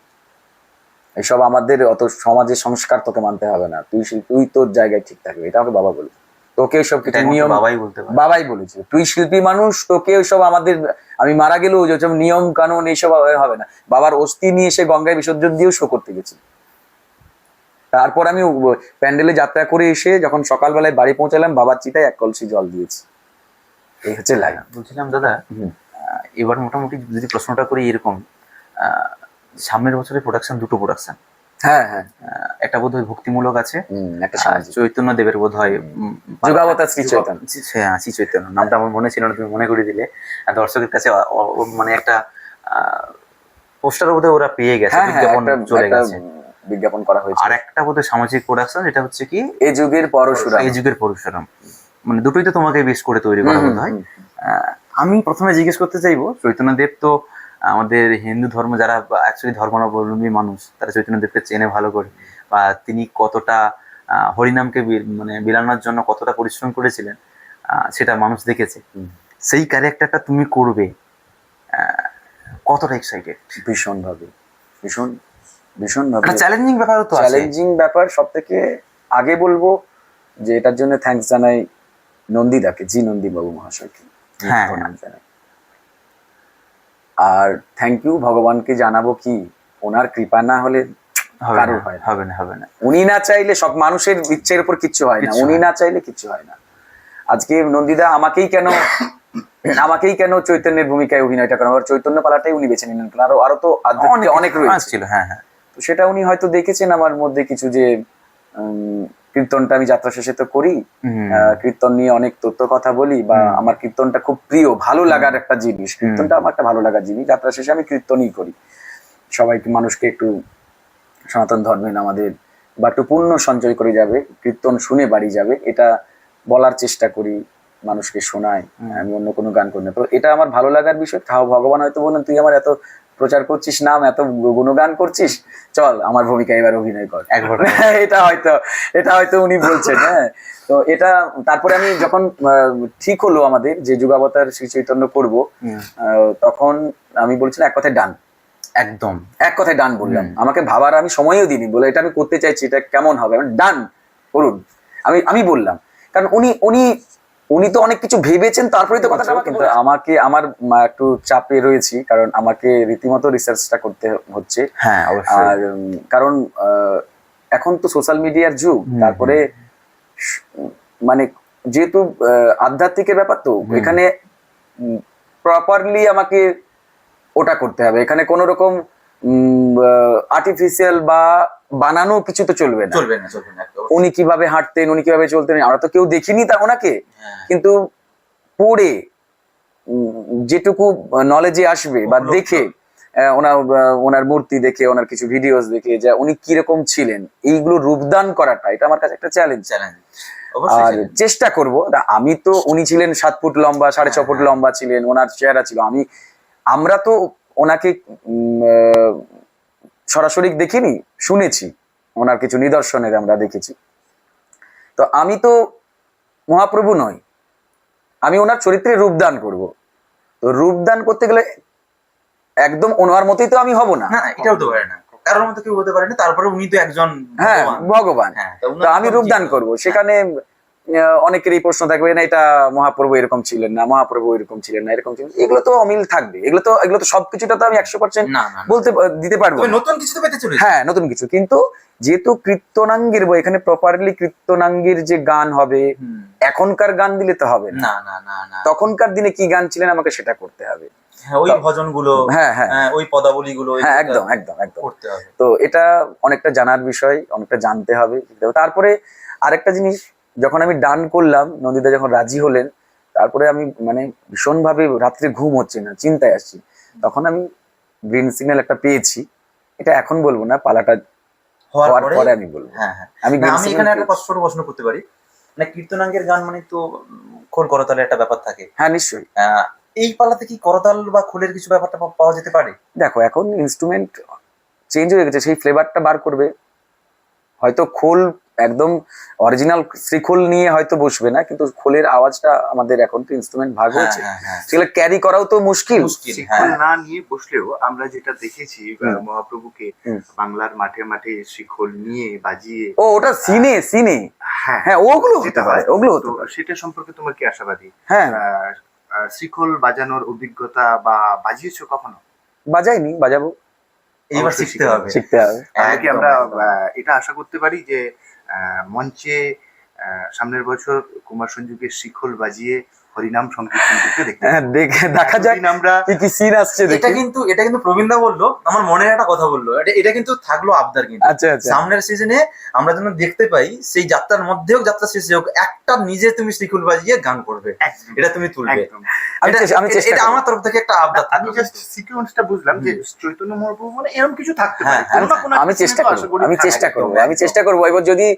এইসব আমাদের অত সমাজের সংস্কার তোকে মানতে হবে না, তুই তুই তোর জায়গায় ঠিক থাকবি, এটা আমাকে বাবা বলেছে। তোকে সব এটা কিছু একমাত্র নিয়ম বাবাই বলতে পারে। বাবাই বলেছিল, তুই শিল্পী মানুষ, তোকে ওইসব আমাদের, আমি মারা গেলেও যেসব নিয়ম কানুন এইসব হবে না। বাবার অস্থি নিয়ে এসে গঙ্গায় বিসর্জন দিয়েও শো করতে গেছি। তারপর আমি প্যান্ডেলে যাত্রা করে এসে যখন সকালবেলায় বাড়ি পৌঁছালাম, বাবার চিতায় 1 কলসি জল দিয়েছি। এই হচ্ছে লাইন। বলছিলাম দাদা, এবার মোটামুটি যদি প্রশ্নটা করি এরকম, সামনের বছরে দুটো প্রোডাকশন, হ্যাঁ হ্যাঁ, একটা বোধহয় ভক্তিমূলক আছে, একটা সামাজিক। চৈতন্য দেবের বোধহয় যুগাবতার শ্রী চৈতন্য। হ্যাঁ শ্রী চৈতন্য, নামটা আমার মনে ছিল না, তুমি মনে করে দিলে। আর দর্শকের কাছে মানে একটা পোস্টার বোধহয় ওরা পেয়ে গেছে, হ্যাঁ হ্যাঁ, বিজ্ঞাপন চলে একটা গেছে। বিজ্ঞাপন করা হয়েছে। আর একটা বোধহয় সামাজিক প্রোডাকশন, যেটা হচ্ছে কি এ যুগের পরশুরাম। এই যুগের পরশুরাম, মানে দুটোই তো তোমাকে বেশ করে তৈরি করা বোধ হয়। আমি প্রথমে জিজ্ঞেস করতে চাইবো, চৈতন্যদেব তো আমাদের হিন্দু ধর্ম, যারা অ্যাকচুয়ালি ধর্মাবলম্বী মানুষ তারা চৈতন্যদেবকে চেনে ভালো করে, বা তিনি কতটা হরিনামকে মানে বিলানোর জন্য কতটা পরিশ্রম করেছিলেন সেটা মানুষ দেখেছে। সেই ক্যারেক্টারটা তুমি করবে, কতটা এক্সাইটেড? ভীষণ ভাবে, ভীষণ ভীষণ ভাবে। একটা চ্যালেঞ্জিং ব্যাপারও তো আছে। চ্যালেঞ্জিং ব্যাপার। সব থেকে আগে বলবো যে এটার জন্য থ্যাঙ্কস জানাই নন্দিদাকে, জি নন্দী বাবু মহাশয়কে হ্যাঁ। প্রণাম জানাই। আর থ্যাংক ইউ ভগবানকে জানাবো কি, ওনার কৃপা না হলে কারোর হয় না। হবে না। উনি না চাইলে, সব মানুষের ইচ্ছের উপর কিচ্ছু হয় না, কিচ্ছু উনি হয় না চাইলে কিচ্ছু হয় না। আজকে নন্দিদা আমাকেই কেন চৈতন্যের ভূমিকায় অভিনয়টা করেন, চৈতন্য পালাটাই উনি বেছে নিলেন, আরো তো আধ্যাত্মিক অনেক রয়েছে। ছিল। হ্যাঁ হ্যাঁ, তো সেটা উনি হয়তো দেখেছেন আমার মধ্যে কিছু, যে কীর্তনটা আমি যাত্রা শেষে তো করি, কীর্তন নিয়ে অনেক তথ্য কথা বলি, বা আমার কীর্তনটা খুব প্রিয়, ভালো লাগার একটা জিনিস, কীর্তনটা আমার একটা ভালো লাগার জিনিস। যাত্রা শেষে আমি কীর্তনই করি, সবাইকে, মানুষকে একটু সনাতন ধর্মের আমাদের বা একটু পুণ্য সঞ্চয় করে যাবে, কীর্তন শুনে বাড়ি যাবে, এটা বলার চেষ্টা করি, মানুষকে শোনাই। আমি অন্য কোনো গান করি না। তো এটা আমার ভালো লাগার বিষয়। তাও ভগবান হয়তো বলেন তুই আমার এত প্রচার করছিস, নাম এত গুণগান করছিস, চল আমার ভূমিকা এবার অভিনয় কর একবার। এটা হয়তো উনি বলছেন। হ্যাঁ, তো এটা তারপরে আমি যখন ঠিক হলো আমাদের যে যুগাবতার শ্রী চৈতন্য করবো, তখন আমি বলছিলাম এক কথায় ডান, একদম এক কথায় ডান বললাম। আমাকে ভাবার আমি সময়ও দিইনি, বলে এটা আমি করতে চাইছি, এটা কেমন হবে, ডান করুন, আমি বললাম। কারণ উনি উনি উনি তো অনেক কিছু ভেবেছেন তারপরে তো কথাটা আমাকে কিন্তু আমাকে আমার একটু চাপে রয়েছি, কারণ আমাকে রীতিমতো রিসার্চটা করতে হচ্ছে। হ্যাঁ আর কারণ এখন তো সোশ্যাল মিডিয়ার যুগ, তারপরে মানে যেহেতু আধ্যাত্মিকের ব্যাপার, তো এখানে প্রপারলি আমাকে ওটা করতে হবে। এখানে কোনো রকম আর্টিফিশিয়াল বা বানানো কিছু তো চলবে না। চলবে না, চলবে না। উনি কিভাবে হাঁটতেন, উনি কিভাবে চলতেন, আমরা তো কেউ দেখিনি তা ওনাকে, হ্যাঁ। কিন্তু পড়ে যেটুকু নলেজে আসবে বা উপলব্ধ। দেখে ওনার মূর্তি দেখে, ওনার কিছু ভিডিওস দেখে, যে উনি কিরকম ছিলেন, এইগুলো রূপদান করাটা এটা আমার কাছে একটা চ্যালেঞ্জ। চ্যালেঞ্জ আর অবশ্যই। চেষ্টা করব। আমি তো, উনি ছিলেন 7 ফুট লম্বা, 6.5 ফুট লম্বা ছিলেন, ওনার চেহারা ছিল, আমরা তো ওনাকে সরাসরি দেখিনি, শুনেছি, ওনার কিছু নিদর্শনের আমরা দেখেছি। তো আমি তো মহাপ্রভু নই, আমি ওনার চরিত্রে রূপদান করব। তো রূপদান করতে গেলে একদম ওনার মতোই তো আমি হব না। না, এটা হতে পারে না, কারোর মতো কেউ হতে পারে না। তারপরে উনি তো একজন হ্যাঁ, ভগবান। হ্যাঁ, তো আমি রূপদান করব। সেখানে অনেকেরই প্রশ্ন থাকবে, না এটা মহাপ্রভু এরকম ছিলেন না, মহাপ্রভু এরকম ছিলেন না, এরকম ছিলেন, এগুলো তো অমিল থাকবে। এগুলো তো সবকিছুটা তো আমি 100% না, না, বলতে দিতে পারবো তবে না। নতুন কিছু তো পেতে চলেছে। হ্যাঁ, নতুন কিছু। কিন্তু যেহেতু কীর্তনাঙ্গের বই, এখানে প্রপারলি কীর্তনাঙ্গের যে গান হবে, এখনকার গান দিলে তো হবে না। না, না, না, না। তখনকার দিনে কি গান ছিলেন আমাকে সেটা করতে হবে। হ্যাঁ, ওই ভজনগুলো, হ্যাঁ, হ্যাঁ, ওই পদাবলীগুলো হ্যাঁ, একদম একদম একদম করতে হবে। তো এটা অনেকটা জানার বিষয়, অনেকটা জানতে হবে। তারপরে আরেকটা জিনিস, যখন আমি ডান করলাম, নন্দিতা যখন রাজি হলেন, তারপরে আমি মানে ভীষণভাবে রাত্রে ঘুম হচ্ছে না, চিন্তায় আসছি। তখন আমি গ্রিন সিগন্যাল একটা পেয়েছি, এটা এখন বলবো না, পালাটা হওয়ার পরে আমি বলবো। হ্যাঁ, হ্যাঁ। আমি না, green আমি signal এখানে একটা পেয়েছি। ছোট প্রশ্ন করতে পারি। মানে কীর্তনাঙ্গের গান মানে তো খোল করতালে একটা ব্যাপার থাকে। হ্যাঁ, নিশ্চয়ই। এই পালাতে কি করতাল বা খোলের কিছু ব্যাপারটা পাওয়া যেতে পারে? দেখো, এখন ইনস্ট্রুমেন্ট চেঞ্জ হয়ে গেছে, সেই ফ্লেভারটা বার করবে। হয়তো খোল একদম অরিজিনাল শ্রীখোল নিয়ে হয়তো বসবে না, কিন্তু খোলের আওয়াজটা আমাদের এখন তো ইনস্ট্রুমেন্ট ভাগ হয়েছে, সেগুলো ক্যারি করাও তো মুশকিল। শিক্ষা না নিয়ে বসলেও আমরা যেটা দেখেছি হুম। মহাপ্রভুকে হুম। বাংলার মাঠে মাঠে শিখল নিয়ে বাজিয়ে, ও, ওটা সিনে সিনে, হ্যাঁ হ্যাঁ, ওগুলো হতে যেটা পারে, হয়, ওগুলো হতে তো পারে। সেটা সম্পর্কে তোমার কি আশাবাদী? হ্যাঁ, শিখল বাজানোর অভিজ্ঞতা বা বাজিয়েছো কখনো? বাজাইনি, বাজাবো, এইবার অবশ্যই শিখতে হবে। শিখতে হবে। তাহলে কি একদম, আমরা একদম। এটা আশা করতে পারি যে মঞ্চে সামনের বছর কুমার সঞ্জুকে শিখল বাজিয়ে হরিনাম সংকীর্তন করতে দেখতে হ্যাঁ, দেখা যাক এতদিন আমরা কি কি সিন আসছে এটা দেখি। কিন্তু প্রবীণদা বললো, আমার মনে একটা কথা বললো, এটা কিন্তু থাকলো আবদার। কিন্তু আচ্ছা, আচ্ছা। সামনের সিজনে আমরা যেন দেখতে পাই, সেই যাত্রার মধ্যেও, যাত্রা শেষে হোক, একটা নিজে তুমি শ্রীকুল বাজিয়ে গান করবে, একদম, এটা তুমি তুলবে। একদম। আমি চেষ্টা এটা করবো। আমার তরফ থেকে একটা আবদার আমি থাকলো। জাস্ট সিকোয়েন্সটা বুঝলাম যে চৈতন্য মহাপ্রভু মানে এরকম কিছু থাকতে হ্যাঁ, পারে, কোনো না কোনো আমি একটা চেষ্টা scene তো করবো, আশা করি আমি থাকবে। চেষ্টা করবো, একদম, আমি একদম। চেষ্টা করবো। এবার যদি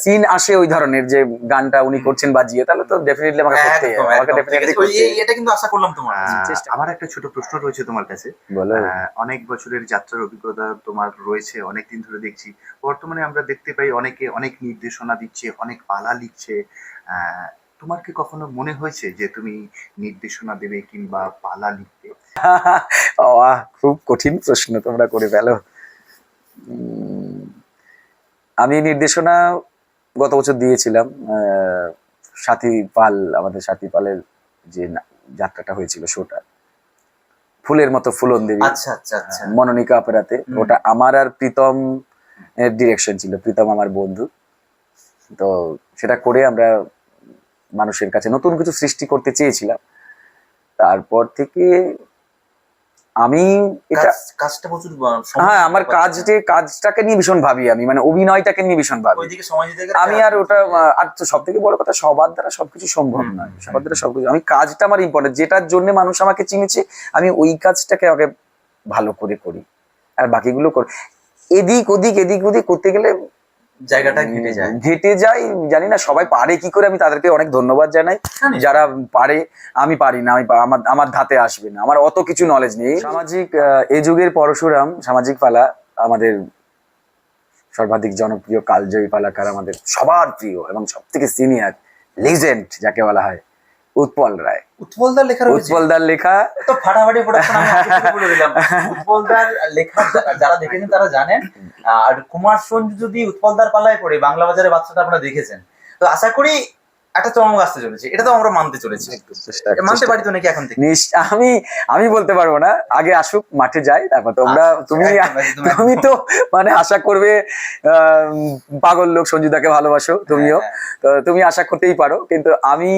সিন আসে ওই ধরনের যে গানটা উনি করছেন বাজিয়ে, তাহলে তো ডেফিনেটলি আমাকে করতেই একদম, হবে, আমাকে একদম, ঠিক ডেফিনেটলি আছে। এটা কিন্তু আশা করলাম তোমার কাছে। চেষ্টা আমার একটা ছোট প্রশ্ন রয়েছে তোমার কাছে। বলো। অনেক বছরের যাত্রার অভিজ্ঞতা তোমার রয়েছে, অনেকদিন ধরে দেখছি। বর্তমানে আমরা দেখতে পাই অনেকে অনেক নির্দেশনা দিচ্ছে, অনেক পালা লিখছে। তোমার কি কখনো মনে হয়েছে যে তুমি নির্দেশনা দেবে কিংবা পালা লিখবে? খুব কঠিন প্রশ্ন তোমরা করে ফেলো। আমি নির্দেশনা গত বছর দিয়েছিলাম, সাথী পাল, আমাদের সাথী পালের যে যাত্রাটা হয়েছিল, শোটা ফুলের মতো ফুলন দেবী, আচ্ছা, আচ্ছা, আচ্ছা। মনোনিকা অপেরাতে। ওটা আমার আর প্রীতম ডিরেকশন ছিল, প্রীতম আমার বন্ধু। তো সেটা করে আমরা মানুষের কাছে নতুন কিছু সৃষ্টি করতে চেয়েছিলাম। তারপর থেকে আমি এটা, কাজটা প্রচুর হ্যাঁ, আমার কাজটাকে নিয়ে ভীষণ ভাবি আমি, মানে অভিনয়টাকে নিয়ে ভীষণ ভাবি ওইদিকে সময় দিতে আমি। আর ওটা, আর তো সব থেকে বড় কথা, সবার দ্বারা সবকিছু সম্ভব নয়, সবার দ্বারা সবকিছু। আমি কাজটা আমার ইম্পর্টেন্ট, যেটার জন্য মানুষ আমাকে চিনেছে, আমি ওই কাজটাকে আগে ভালো করে করি, আর বাকিগুলো করি। এদিক ওদিক করতে গেলে জায়গাটা ঘেটে যায়। জানি না সবাই পারে কি করে, আমি তাদেরকে অনেক ধন্যবাদ জানাই যারা পারে। আমি পারি না, আমার ধাতে আসবে না, আমার অত কিছু নলেজ নেই। সামাজিক এই যুগের পরশুরাম সামাজিক পালা আমাদের সর্বাধিক জনপ্রিয় কালজয়ী পালাকার, আমাদের সবার প্রিয় এবং সব থেকে সিনিয়র লেজেন্ড যাকে বলা হয়, উৎপল রায়। উৎপলদার লেখা রয়েছে? উৎপলদার লেখা তো ফাটাফাটি প্রোডাকশন, আমি আপনাকে বলে দিলাম। উৎপলদার লেখা যারা দেখেছেন তারা জানেন। আর কুমার সঞ্জু যদি উৎপলদার পালায় পড়ে বাংলা বাজারে বাচ্চাটা আপনারা দেখেছেন, তো আশা করি একটা চমক আসতে চলেছে, এটা তো আমরা মানতে চলেছি। মানতে পারি তো নাকি এখন থেকে? আমি বলতে পারবো না, আগে আসুক, মাঠে যাই, তারপর তোমরা তুমি তুমি তো মানে আশা করবে, পাগল লোক সঞ্জুদাকে ভালোবাসো তুমিও, তো তুমি আশা করতেই পারো, কিন্তু আমি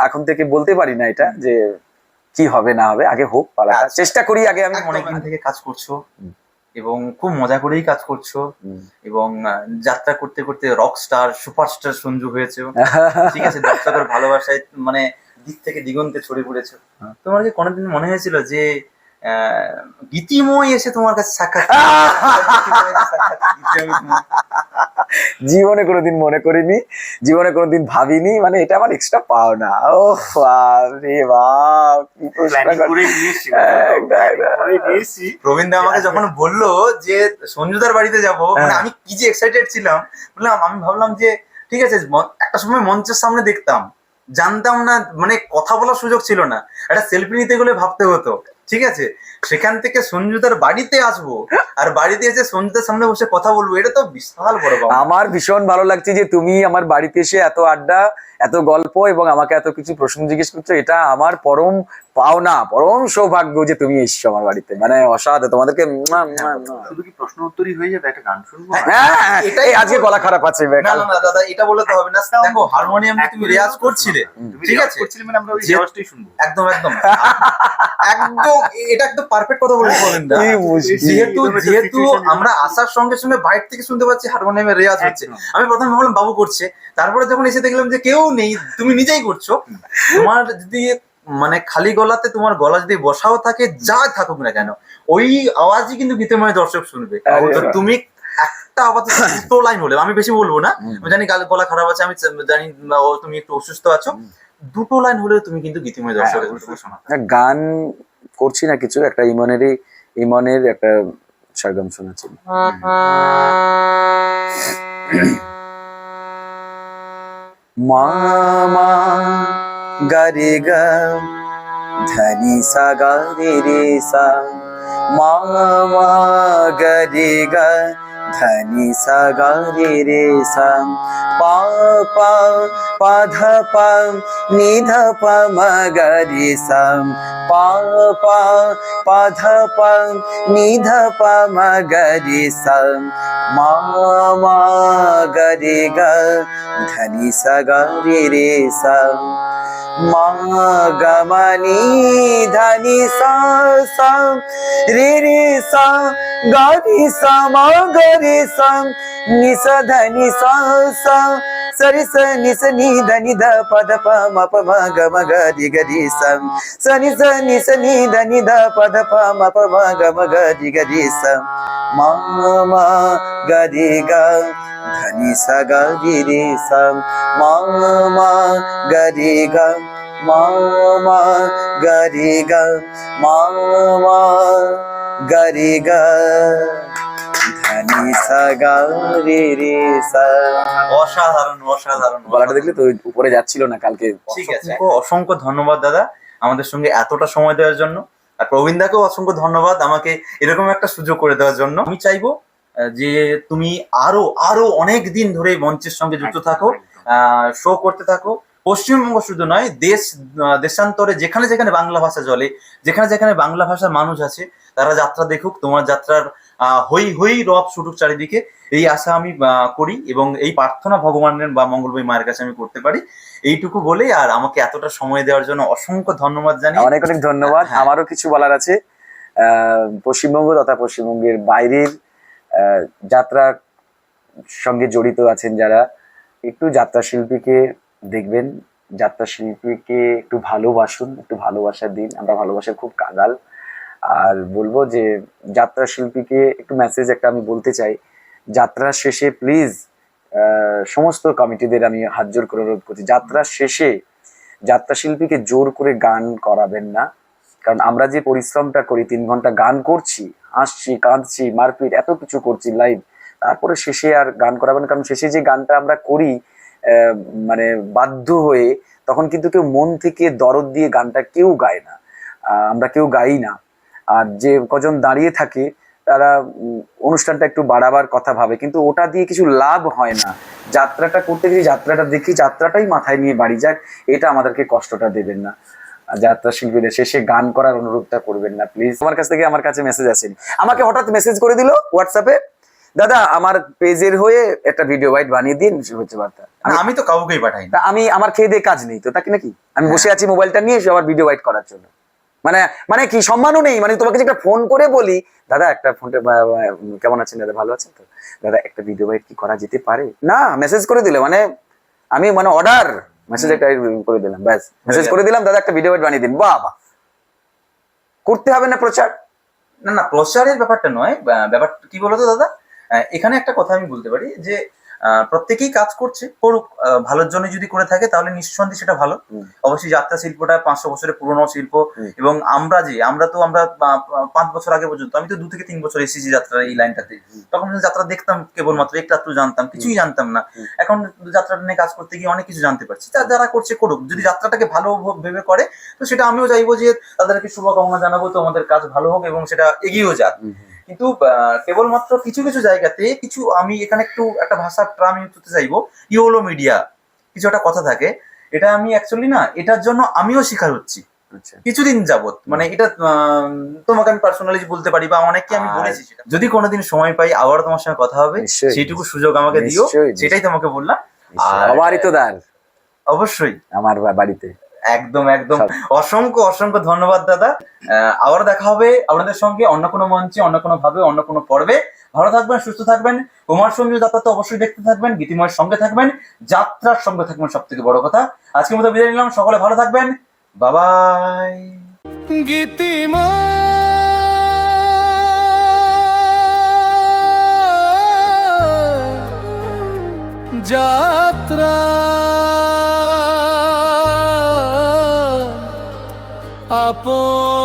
এখন থেকে বলতে পারি না এটা যে কি হবে না হবে, আগে হোক পালাটা, চেষ্টা করি আগে। আমি অনেকদিন থেকে কাজ করছো এবং খুব মজা করেই কাজ করছো, এবং যাত্রা করতে করতে রকস্টার সুপারস্টার সঞ্জু হয়েছে, ঠিক আছে, দর্শকের ভালোবাসায় মানে দিক থেকে দিগন্তে ছড়িয়ে পড়েছো। তোমার কি কোনোদিন মনে হয়েছিল যে গীতিময় এসে তোমার কাছে সাক্ষাৎ জীবনে কোনোদিন মনে করিনি, জীবনে কোনোদিন ভাবিনি, মানে এটা আমার এক্সট্রা পাওনা। ও রে বাপ, কি প্রশ্ন প্রবীণ দা আমাকে যখন বললো যে সঞ্জুদার বাড়িতে যাবো, মানে আমি কি যে এক্সাইটেড ছিলাম, বললাম আমি ভাবলাম যে ঠিক আছে, একটা সময় মঞ্চের সামনে দেখতাম, জানতাম না, মানে কথা বলার সুযোগ ছিল না, একটা সেলফি নিতে গেলে ভাবতে হতো, ঠিক আছে, সেখান থেকে সঞ্জুদার বাড়িতে আসবো আর বাড়িতে এসে সঞ্জুদার সামনে বসে কথা বলবো, এটা তো বিশাল বড় পাওনা। আমার ভীষণ ভালো লাগছে যে তুমি আমার বাড়িতে এসে এত আড্ডা, এত গল্প এবং আমাকে এত কিছু প্রশ্ন জিজ্ঞেস করছো, এটা আমার পরম পাওনা, পরম সৌভাগ্য যে তুমি এসছো আমার বাড়িতে, মানে অসাধারণ। তোমাদেরকে শুধু কি প্রশ্ন উত্তরই হয়ে যাবে, একটা গান শুনবো? এই আজকে গলা খারাপ আছে। না না না দাদা, এটা বলতে হবে না, দেখো হারমোনিয়াম তুমি রেয়াজ করছিলে, ঠিক আছে, মানে আমরা ওই রেওয়াজটাই শুনবো। একদম একদম একদম, এটা একদম পারফেক্ট কথা বলে বলেন না। যেহেতু আমরা আসার সঙ্গে সঙ্গে বাইরে থেকে শুনতে পাচ্ছি হারমোনিয়ামের রেয়াজ হচ্ছে, আমি প্রথমে ভাবলাম বাবু করছে, তারপরে যখন এসে দেখলাম যে কেউ নেই, তুমি নিজেই করছো। তোমার যদি মানে খালি গলাতে তোমার গলা যদি বসাও থাকে, যা থাকুক না কেন, ওই আওয়াজই কিন্তু গীতময় দর্শক শুনবে। তো তুমি একটা আপাতত দুটো লাইন বলে, আমি বেশি বলবো না, আমি জানি গলা খারাপ আছে, আমি জানি তুমি একটু অসুস্থ আছো, দুটো লাইন হলেও তুমি কিন্তু গীতিময় দর্শকের শোনা। গান করছি না কিছু, একটা ইমনের একটা সরগম শোনাচ্ছি। মামা গারে গা ধনি সা গা রে সা, মামা গারে গা ধনি সা গা রে সা, পা পা পা ধা পা নি ধা পা মা গা রে সা, পা পা পা ধা পা নি ধা পা মা গা রে সা, মা মা গা রে গা ধনি সা গা রে সা, মা গা মা নি ধনি সা সা রে রে সা, গা রে সা মা গা রে সা, নি সা ধনি সা সা, সরি সা নি সা নি ধনি ধা পা ধা পা মা পা মা গা রি গা রি সা, সনি সা নি সা নি ধনি ধা পা ধা পা মা পা মা গা রি সা, মা মা গা রে গা ধনি সা গা রে সা, মা মা গা রে গা, মা মা গা রে গা, মা মা গা রে গা ধনি সা গা রে সা। অসাধারণ অসাধারণ, গলাটা দেখলে তো উপরে যাচ্ছিল না কালকে। ঠিক আছে, অসংখ্য ধন্যবাদ দাদা আমাদের সঙ্গে এতটা সময় দেওয়ার জন্য, আর প্রবীণ দাকেও অসংখ্য ধন্যবাদ আমাকে এরকম একটা সুযোগ করে দেওয়ার জন্য। আমি চাইবো যে তুমি আরো আরো অনেক দিন ধরে মঞ্চের সঙ্গে যুক্ত থাকো, শো করতে থাকো, পশ্চিমবঙ্গ শুধু নয়, দেশান্তরে যেখানে যেখানে বাংলা ভাষা চলে, যেখানে যেখানে বাংলা ভাষার মানুষ আছে, তারা যাত্রা দেখুক, তোমার যাত্রার হই হই রব ছুটুক চারিদিকে, এই আশা আমি করি এবং এই প্রার্থনা ভগবানের বা মঙ্গলময়ী মায়ের কাছে আমি করতে পারি। এইটুকু বলে আর আমাকে এতটা সময় দেওয়ার জন্য অসংখ্য ধন্যবাদ জানি। অনেক অনেক ধন্যবাদ। আমারও কিছু বলার আছে। পশ্চিমবঙ্গ তথা পশ্চিমবঙ্গের বাইরের যাত্রার সঙ্গে জড়িত আছেন যারা, একটু যাত্রা শিল্পীকে দেখবেন, যাত্রা শিল্পীকে একটু ভালোবাসুন, একটু ভালোবাসা দিন। আমরা ভালোবাসার খুব কাঙাল। আর বলবো যে যাত্রা শিল্পীকে একটু মেসেজ একটা আমি বলতে চাই, যাত্রা শেষে প্লিজ সমস্ত কমিটিদের আমি হাত জোর করে অনুরোধ করছি, যাত্রা শেষে যাত্রা শিল্পীকে জোর করে গান করাবেন না। কারণ আমরা যে পরিশ্রমটা করি, 3 ঘন্টা গান করছি, হাসছি, কাঁদছি, মারপিট, এত কিছু করছি লাইভ, তারপরে শেষে আর গান করাবেন। কারণ শেষে যে গানটা আমরা করি মানে বাধ্য হয়ে, তখন কিন্তু কেউ মন থেকে দরদ দিয়ে গানটা কেউ গায় না, আমরা কেউ গাই না। আর যে কজন দাঁড়িয়ে থাকে তারা অনুষ্ঠানটা একটু বাড়াবার কথা ভাবে, কিন্তু ওটা দিয়ে কিছু লাভ হয় না। যাত্রাটা করতে গিয়ে যাত্রাটা দেখি, যাত্রাটাই মাথায় নিয়ে বাড়ি যাক, এটা আমাদেরকে কষ্টটা দেবেন না। আর যাত্রা শিল্পীদের শেষে গান করার অনুরোধটা করবেন না প্লিজ। আমার কাছ থেকে আমার কাছে মেসেজ আসেনি, আমাকে হঠাৎ মেসেজ করে দিল হোয়াটসঅ্যাপে, দাদা আমার পেজের হয়ে একটা ভিডিও বাইট বানিয়ে দিন শুভেচ্ছা বার্তা। না, আমি তো কাউকেই পাঠাই না। তা আমি আমার খেয়ে দিয়ে কাজ নেই তো, তাকে নাকি আমি বসে আছি মোবাইলটা নিয়ে সবার ভিডিও বাইট করার জন্য, মানে মানে কি সম্মানও নেই, মানে তোমাকে যে একটা ফোন করে বলি দাদা একটা ফোনটা কেমন আছেন দাদা, ভালো আছেন তো দাদা, একটা ভিডিও বাইট কি করা যেতে পারে, না মেসেজ করে দিলে মানে আমি মানে অর্ডার মেসেজ একটা করে দিলাম, ব্যাস মেসেজ করে দিলাম দাদা একটা ভিডিও বাইট বানিয়ে দিন, বাবা করতে হবে না প্রচার। না না, প্রচারের ব্যাপারটা নয়, ব্যাপারটা কি বলতো দাদা, এখানে একটা কথা আমি বলতে পারি যে প্রত্যেকেই কাজ করছে, করুক, ভালোর জন্য যদি করে থাকে তাহলে নিঃসন্দেহে সেটা ভালো। অবশ্যই যাত্রা শিল্পটা 500 বছরের পুরনো শিল্প, এবং আমরা 5 বছর আগে পর্যন্ত, আমি তো 2 থেকে 3 বছর এসেছি যাত্রা এই লাইনটাতে, তখন যাত্রা দেখতাম কেবলমাত্র, একটু জানতাম, কিছুই জানতাম না। এখন যাত্রাটা নিয়ে কাজ করতে গিয়ে অনেক কিছু জানতে পারছি। যারা করছে করুক, যদি যাত্রাটাকে ভালো ভেবে করে তো সেটা আমিও চাইবো যে তাদেরকে শুভকামনা জানাবো, তো আমাদের কাজ ভালো হোক এবং সেটা এগিয়েও যাক। কিন্তু কেবলমাত্র কিছু কিছু জায়গাতে কিছু, আমি এখানে একটু একটা ভাষার ট্রাম ইউজ করতে চাইবো, ইওলো মিডিয়া কিছু একটা কথা থাকে, এটা আমি অ্যাকচুয়ালি না, এটার জন্য আমিও শিকার হচ্ছি কিছুদিন যাবত। মানে এটা তোমাকে আমি পার্সোনালি বলতে পারি, বা অনেককে আমি বলেছি সেটা। যদি কোনোদিন সময় পাই আবার তোমার সঙ্গে কথা হবে, সেইটুকু সুযোগ আমাকে দিও, সেটাই তোমাকে বললাম। আমারই তো দার, অবশ্যই আমার বাড়িতে। একদম একদম, অসংখ্য অসংখ্য ধন্যবাদ দাদা। আবার দেখা হবে আপনাদের সঙ্গে অন্য কোনো মঞ্চে, অন্য কোনো ভাবে, অন্য কোনো পর্বে। ভালো থাকবেন, সুস্থ থাকবেন, কুমার সঞ্জু যাত্রা তো অবশ্যই দেখতে থাকবেন, গীতিময়ের সঙ্গে থাকবেন, যাত্রার সঙ্গে থাকবেন, সব থেকে বড় কথা। আজকের মতো বিদায় নিলাম, সকলে ভালো থাকবেন, বাবাই। যাত্রা আপন